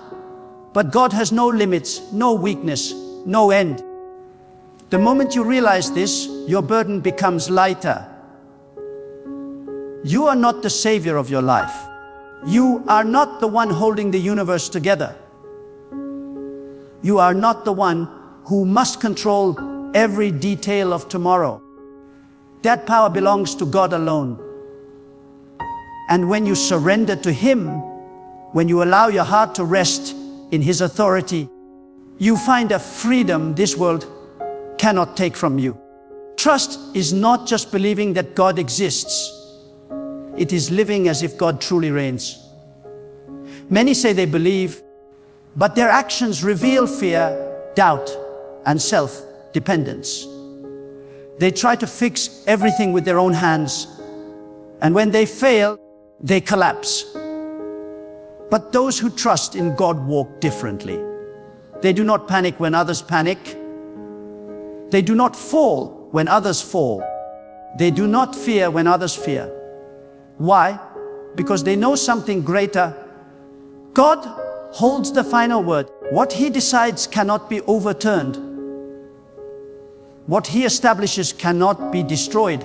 But God has no limits, no weakness, no end. The moment you realize this, your burden becomes lighter. You are not the savior of your life. You are not the one holding the universe together. You are not the one who must control every detail of tomorrow. That power belongs to God alone. And when you surrender to Him, when you allow your heart to rest in His authority, you find a freedom this world cannot take from you. Trust is not just believing that God exists. It is living as if God truly reigns. Many say they believe, but their actions reveal fear, doubt, and self-dependence. They try to fix everything with their own hands, and when they fail, they collapse. But those who trust in God walk differently. They do not panic when others panic. They do not fall when others fall. They do not fear when others fear. Why? Because they know something greater. God holds the final word. What He decides cannot be overturned. What He establishes cannot be destroyed.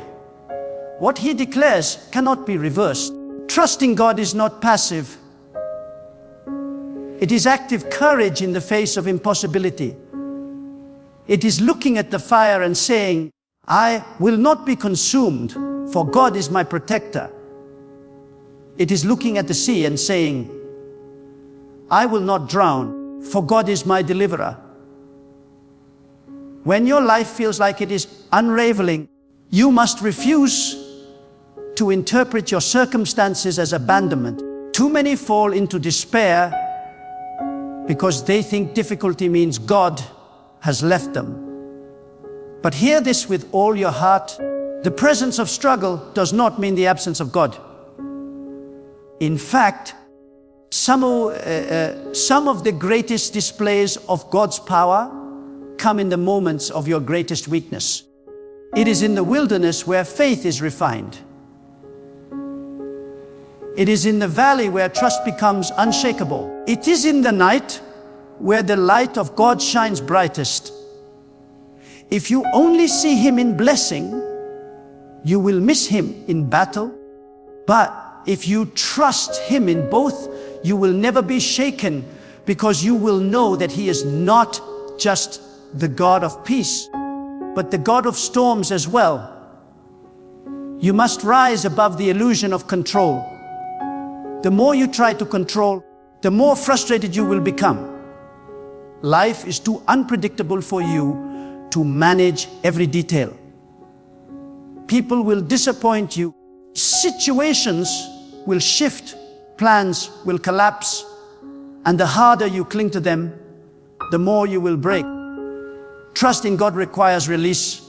What He declares cannot be reversed. Trusting God is not passive. It is active courage in the face of impossibility. It is looking at the fire and saying, I will not be consumed, for God is my protector. It is looking at the sea and saying, I will not drown, for God is my deliverer. When your life feels like it is unraveling, you must refuse to interpret your circumstances as abandonment. Too many fall into despair because they think difficulty means God has left them. But hear this with all your heart. The presence of struggle does not mean the absence of God. In fact, some of the greatest displays of God's power come in the moments of your greatest weakness. It is in the wilderness where faith is refined. It is in the valley where trust becomes unshakable. It is in the night where the light of God shines brightest. If you only see Him in blessing, you will miss Him in battle. But if you trust Him in both, you will never be shaken, because you will know that He is not just the God of peace, but the God of storms as well. You must rise above the illusion of control. The more you try to control, the more frustrated you will become. Life is too unpredictable for you to manage every detail. People will disappoint you. Situations will shift. Plans will collapse. And the harder you cling to them, the more you will break. Trust in God requires release.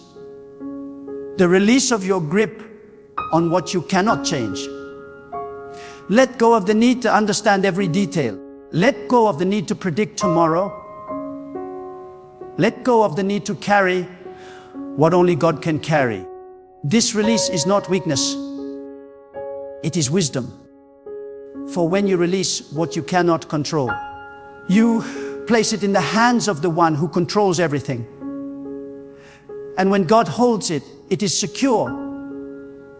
The release of your grip on what you cannot change. Let go of the need to understand every detail. Let go of the need to predict tomorrow. Let go of the need to carry what only God can carry. This release is not weakness. It is wisdom. For when you release what you cannot control, you place it in the hands of the one who controls everything. And when God holds it, it is secure.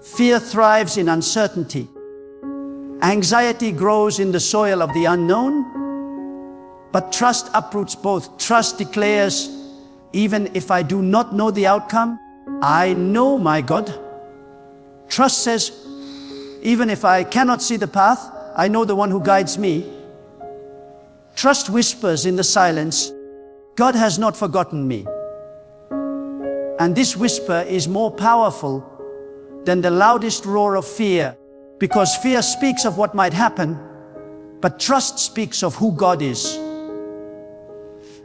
Fear thrives in uncertainty. Anxiety grows in the soil of the unknown. But trust uproots both. Trust declares, even if I do not know the outcome, I know my God. Trust says, even if I cannot see the path, I know the one who guides me. Trust whispers in the silence, God has not forgotten me. And this whisper is more powerful than the loudest roar of fear, because fear speaks of what might happen, but trust speaks of who God is.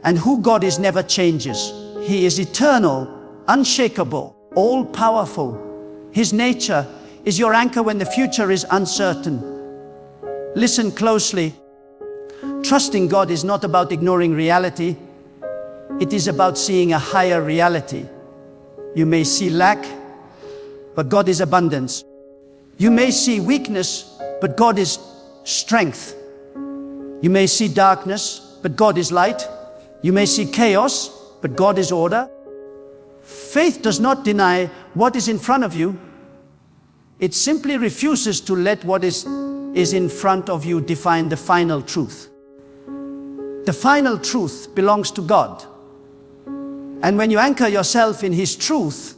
And who God is never changes. He is eternal, unshakable, all-powerful. His nature is your anchor when the future is uncertain. Listen closely. Trusting God is not about ignoring reality. It is about seeing a higher reality. You may see lack, but God is abundance. You may see weakness, but God is strength. You may see darkness, but God is light. You may see chaos, but God is order. Faith does not deny what is in front of you. It simply refuses to let what is in front of you define the final truth. The final truth belongs to God. And when you anchor yourself in His truth,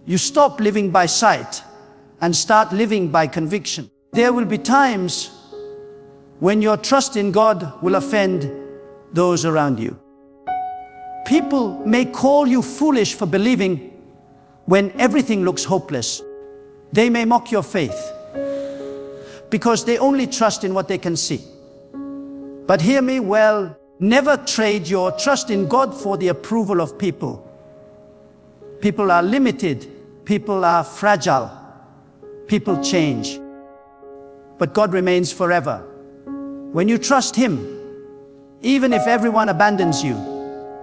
you stop living by sight and start living by conviction. There will be times when your trust in God will offend those around you. People may call you foolish for believing when everything looks hopeless. They may mock your faith because they only trust in what they can see. But hear me well, never trade your trust in God for the approval of people. People are limited. People are fragile. People change. But God remains forever. When you trust Him, even if everyone abandons you,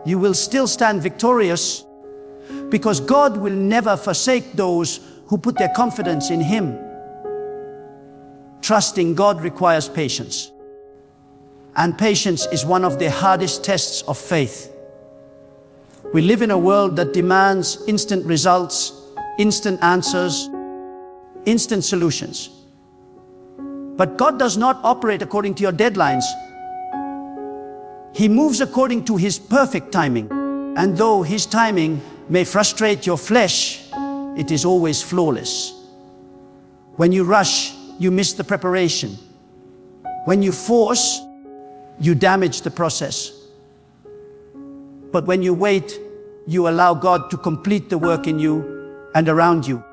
you will still stand victorious, because God will never forsake those who put their confidence in Him. Trusting God requires patience. And patience is one of the hardest tests of faith. We live in a world that demands instant results, instant answers, instant solutions. But God does not operate according to your deadlines. He moves according to His perfect timing. And though His timing may frustrate your flesh, it is always flawless. When you rush, you miss the preparation. When you force, you damage the process. But when you wait, you allow God to complete the work in you and around you.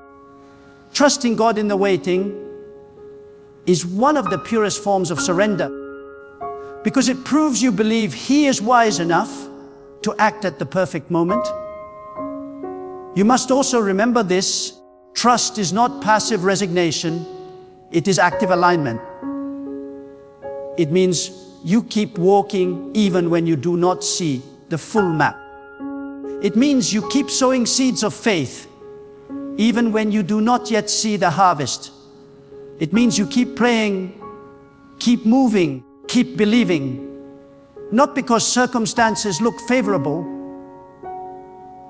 Trusting God in the waiting is one of the purest forms of surrender, because it proves you believe He is wise enough to act at the perfect moment. You must also remember this: trust is not passive resignation, it is active alignment. It means you keep walking even when you do not see the full map. It means you keep sowing seeds of faith even when you do not yet see the harvest. It means you keep praying, keep moving, keep believing, not because circumstances look favorable,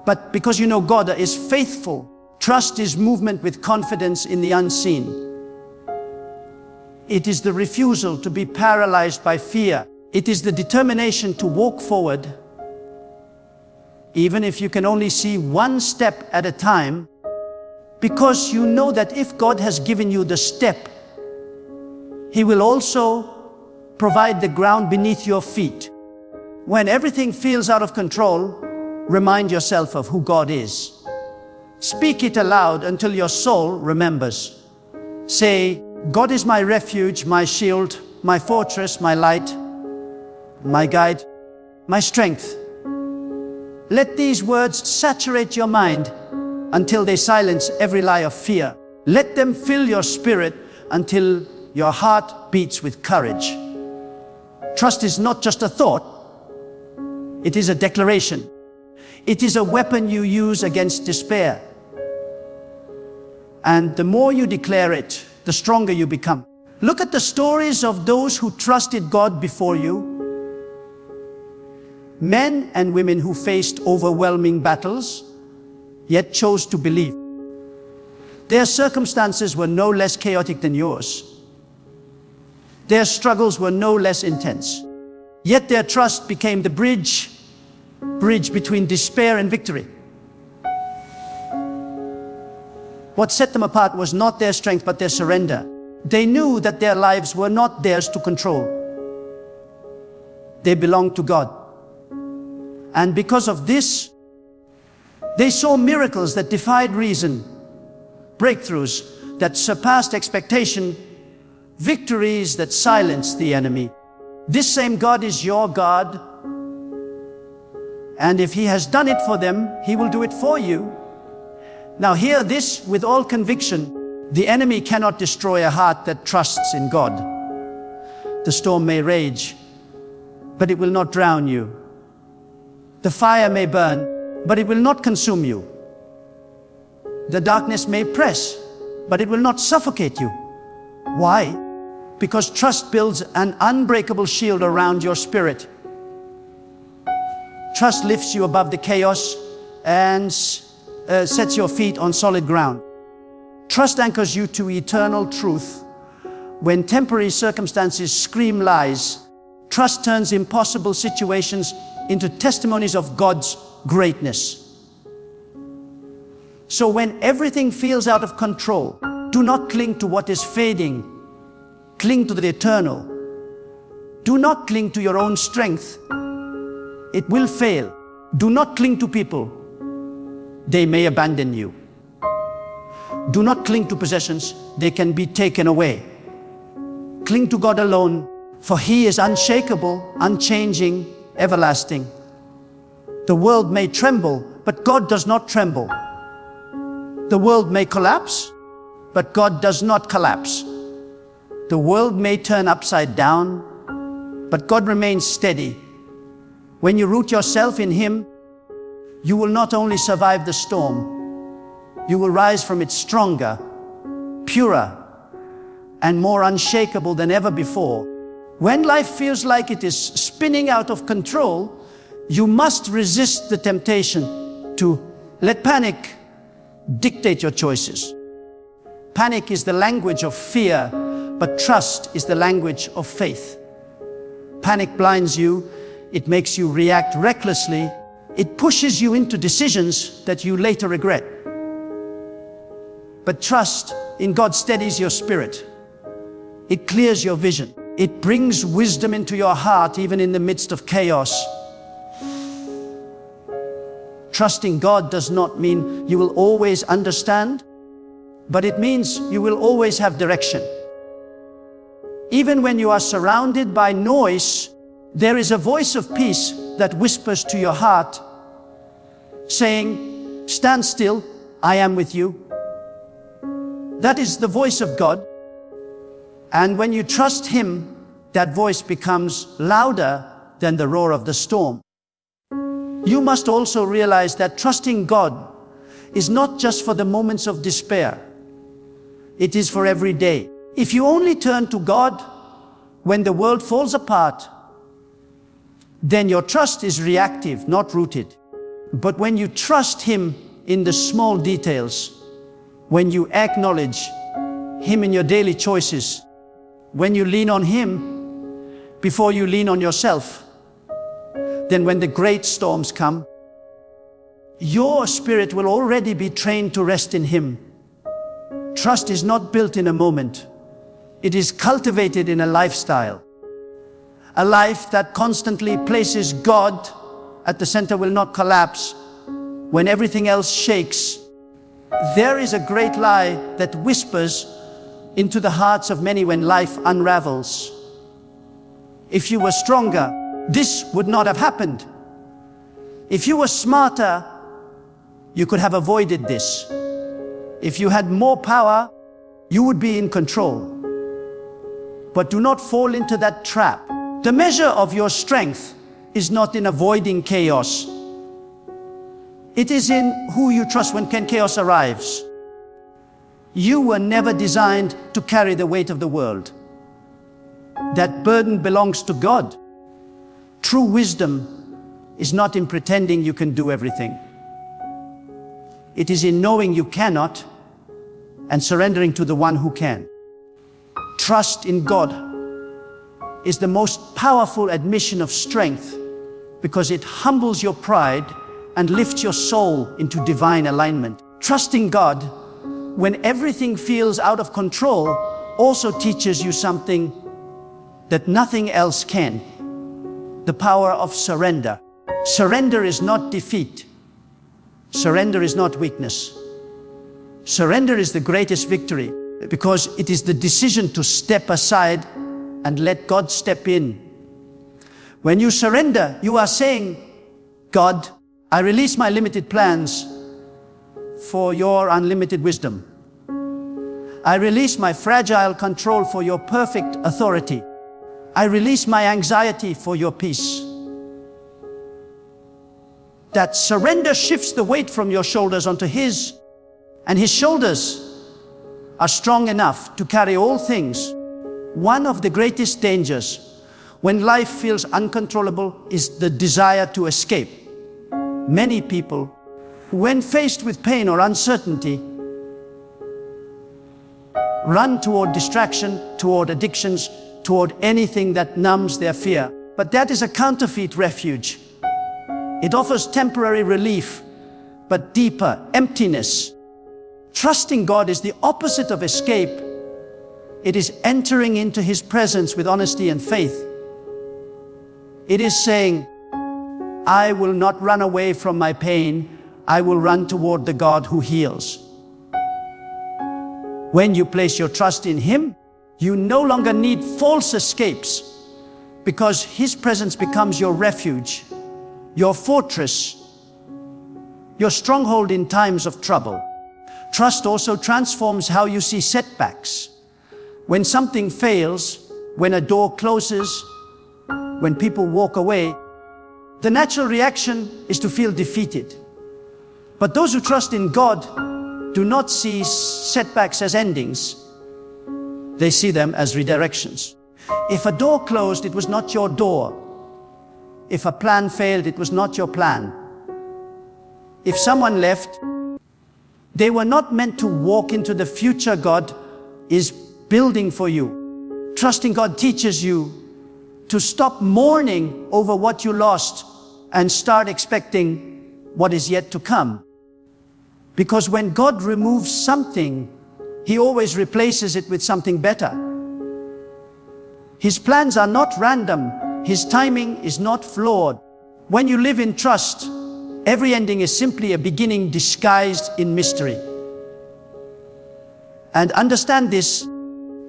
but because you know God is faithful. Trust is movement with confidence in the unseen. It is the refusal to be paralyzed by fear. It is the determination to walk forward, even if you can only see one step at a time, because you know that if God has given you the step, He will also provide the ground beneath your feet. When everything feels out of control, remind yourself of who God is. Speak it aloud until your soul remembers. Say, God is my refuge, my shield, my fortress, my light, my guide, my strength. Let these words saturate your mind until they silence every lie of fear. Let them fill your spirit until your heart beats with courage. Trust is not just a thought, it is a declaration. It is a weapon you use against despair. And the more you declare it, the stronger you become. Look at the stories of those who trusted God before you. Men and women who faced overwhelming battles, yet chose to believe. Their circumstances were no less chaotic than yours. Their struggles were no less intense. Yet their trust became the bridge between despair and victory. What set them apart was not their strength, but their surrender. They knew that their lives were not theirs to control. They belonged to God. And because of this, they saw miracles that defied reason, breakthroughs that surpassed expectation, victories that silenced the enemy. This same God is your God, and if He has done it for them, He will do it for you. Now hear this with all conviction: the enemy cannot destroy a heart that trusts in God. The storm may rage, but it will not drown you. The fire may burn, but it will not consume you. The darkness may press, but it will not suffocate you. Why? Because trust builds an unbreakable shield around your spirit. Trust lifts you above the chaos and sets your feet on solid ground. Trust anchors you to eternal truth. When temporary circumstances scream lies, trust turns impossible situations into testimonies of God's greatness. So when everything feels out of control, do not cling to what is fading. Cling to the eternal. Do not cling to your own strength. It will fail. Do not cling to people. They may abandon you. Do not cling to possessions. They can be taken away. Cling to God alone, for He is unshakable, unchanging, everlasting. The world may tremble, but God does not tremble. The world may collapse, but God does not collapse. The world may turn upside down, but God remains steady. When you root yourself in Him, you will not only survive the storm, you will rise from it stronger, purer, and more unshakable than ever before. When life feels like it is spinning out of control, you must resist the temptation to let panic dictate your choices. Panic is the language of fear, but trust is the language of faith. Panic blinds you, it makes you react recklessly, it pushes you into decisions that you later regret. But trust in God steadies your spirit. It clears your vision. It brings wisdom into your heart even in the midst of chaos. Trusting God does not mean you will always understand, but it means you will always have direction. Even when you are surrounded by noise, there is a voice of peace that whispers to your heart, saying, "Stand still, I am with you." That is the voice of God. And when you trust Him, that voice becomes louder than the roar of the storm. You must also realize that trusting God is not just for the moments of despair. It is for every day. If you only turn to God when the world falls apart, then your trust is reactive, not rooted. But when you trust Him in the small details, when you acknowledge Him in your daily choices, when you lean on Him before you lean on yourself, then when the great storms come, your spirit will already be trained to rest in Him. Trust is not built in a moment. It is cultivated in a lifestyle. A life that constantly places God at the center will not collapse when everything else shakes. There is a great lie that whispers into the hearts of many when life unravels. If you were stronger, this would not have happened. If you were smarter, you could have avoided this. If you had more power, you would be in control. But do not fall into that trap. The measure of your strength is not in avoiding chaos. It is in who you trust when chaos arrives. You were never designed to carry the weight of the world. That burden belongs to God. True wisdom is not in pretending you can do everything. It is in knowing you cannot and surrendering to the one who can. Trust in God is the most powerful admission of strength because it humbles your pride and lifts your soul into divine alignment. Trusting God when everything feels out of control also teaches you something that nothing else can: the power of surrender. Surrender is not defeat. Surrender is not weakness. Surrender is the greatest victory because it is the decision to step aside and let God step in. When you surrender, you are saying, "God, I release my limited plans for your unlimited wisdom. I release my fragile control for your perfect authority. I release my anxiety for your peace." That surrender shifts the weight from your shoulders onto His, and His shoulders are strong enough to carry all things. One of the greatest dangers when life feels uncontrollable is the desire to escape. Many people, when faced with pain or uncertainty, run toward distraction, toward addictions, toward anything that numbs their fear. But that is a counterfeit refuge. It offers temporary relief, but deeper emptiness. Trusting God is the opposite of escape. It is entering into His presence with honesty and faith. It is saying, "I will not run away from my pain. I will run toward the God who heals." When you place your trust in Him, you no longer need false escapes because His presence becomes your refuge, your fortress, your stronghold in times of trouble. Trust also transforms how you see setbacks. When something fails, when a door closes, when people walk away, the natural reaction is to feel defeated. But those who trust in God do not see setbacks as endings. They see them as redirections. If a door closed, it was not your door. If a plan failed, it was not your plan. If someone left, they were not meant to walk into the future God is building for you. Trusting God teaches you to stop mourning over what you lost and start expecting what is yet to come. Because when God removes something, He always replaces it with something better. His plans are not random. His timing is not flawed. When you live in trust, Every ending is simply a beginning disguised in mystery. And understand this,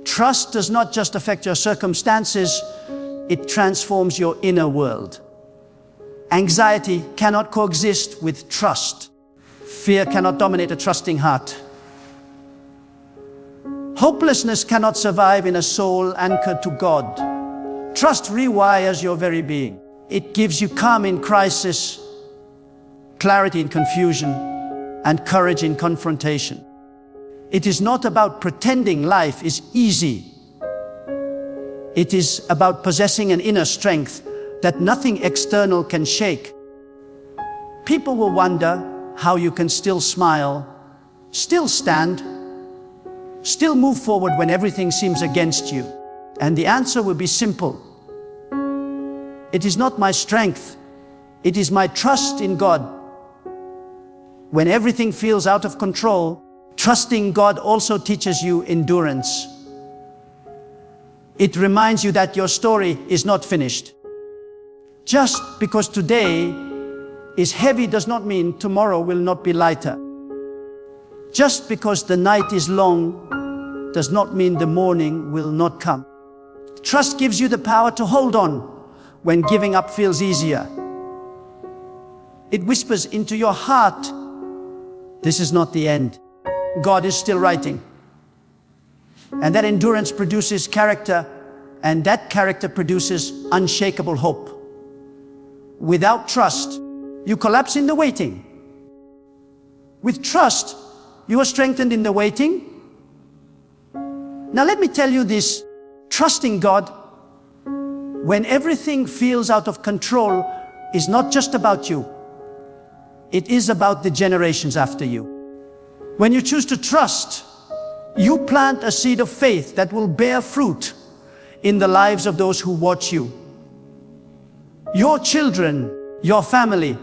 trust does not just affect your circumstances, it transforms your inner world. Anxiety cannot coexist with trust. Fear cannot dominate a trusting heart. Hopelessness cannot survive in a soul anchored to God. Trust rewires your very being. It gives you calm in crisis, clarity in confusion, and courage in confrontation. It is not about pretending life is easy. It is about possessing an inner strength that nothing external can shake. People will wonder how you can still smile, still stand, still move forward when everything seems against you. And the answer will be simple. It is not my strength, it is my trust in God. When everything feels out of control, trusting God also teaches you endurance. It reminds you that your story is not finished. Just because today is heavy does not mean tomorrow will not be lighter. Just because the night is long does not mean the morning will not come. Trust gives you the power to hold on when giving up feels easier. It whispers into your heart, this is not the end. God is still writing. And that endurance produces character, and that character produces unshakable hope. Without trust, you collapse in the waiting. With trust, you are strengthened in the waiting. Now let me tell you this, trusting God when everything feels out of control is not just about you. It is about the generations after you. When you choose to trust, you plant a seed of faith that will bear fruit in the lives of those who watch you. Your children, your family,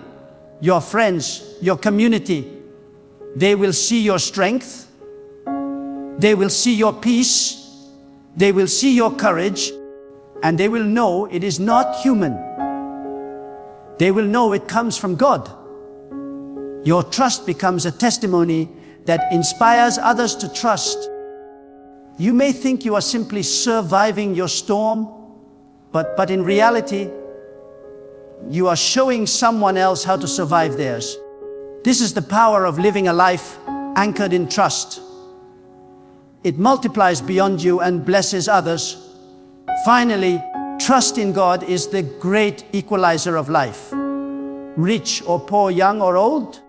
your friends, your community, they will see your strength, they will see your peace, they will see your courage, and they will know it is not human. They will know it comes from God. Your trust becomes a testimony that inspires others to trust. You may think you are simply surviving your storm, but in reality, you are showing someone else how to survive theirs. This is the power of living a life anchored in trust. It multiplies beyond you and blesses others. Finally, trust in God is the great equalizer of life. Rich or poor, young or old,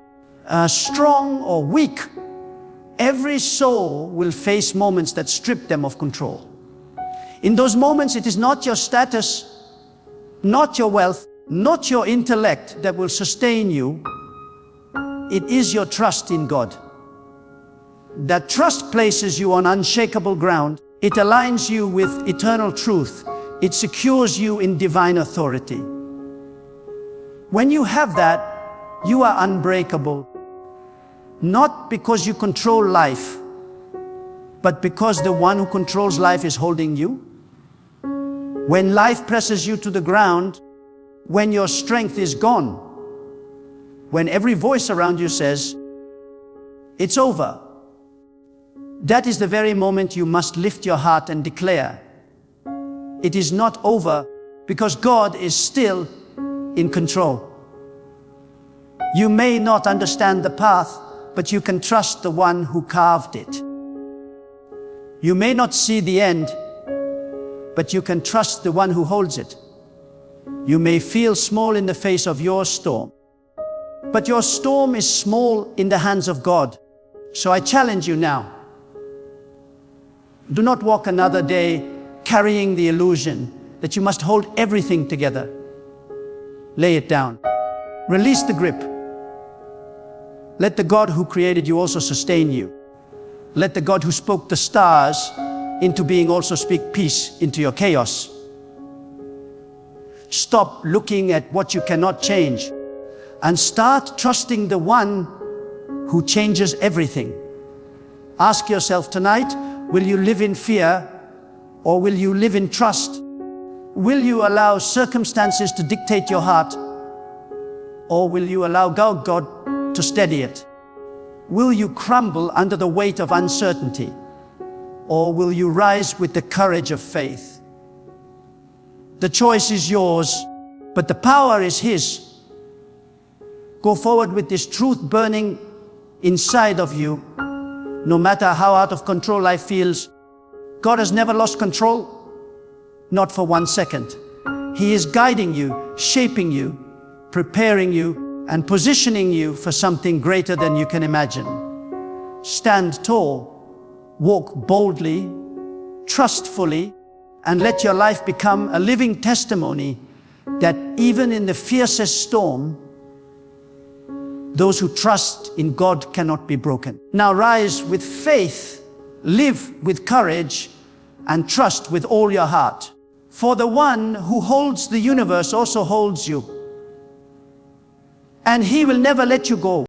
strong or weak, every soul will face moments that strip them of control. In those moments, it is not your status, not your wealth, not your intellect that will sustain you. It is your trust in God. That trust places you on unshakable ground. It aligns you with eternal truth. It secures you in divine authority. When you have that, you are unbreakable. Not because you control life, but because the one who controls life is holding you. When life presses you to the ground, when your strength is gone, when every voice around you says, it's over, that is the very moment you must lift your heart and declare, it is not over, because God is still in control. You may not understand the path, but you can trust the one who carved it. You may not see the end, but you can trust the one who holds it. You may feel small in the face of your storm, but your storm is small in the hands of God. So I challenge you now. Do not walk another day carrying the illusion that you must hold everything together. Lay it down. Release the grip. Let the God who created you also sustain you. Let the God who spoke the stars into being also speak peace into your chaos. Stop looking at what you cannot change and start trusting the one who changes everything. Ask yourself tonight, will you live in fear or will you live in trust? Will you allow circumstances to dictate your heart? Or will you allow God to steady it? Will you crumble under the weight of uncertainty? Or will you rise with the courage of faith? The choice is yours, but the power is His. Go forward with this truth burning inside of you. No matter how out of control life feels, God has never lost control, not for 1 second. He is guiding you, shaping you, preparing you, and positioning you for something greater than you can imagine. Stand tall, walk boldly, trust fully, and let your life become a living testimony that even in the fiercest storm, those who trust in God cannot be broken. Now rise with faith, live with courage, and trust with all your heart. For the one who holds the universe also holds you. And He will never let you go.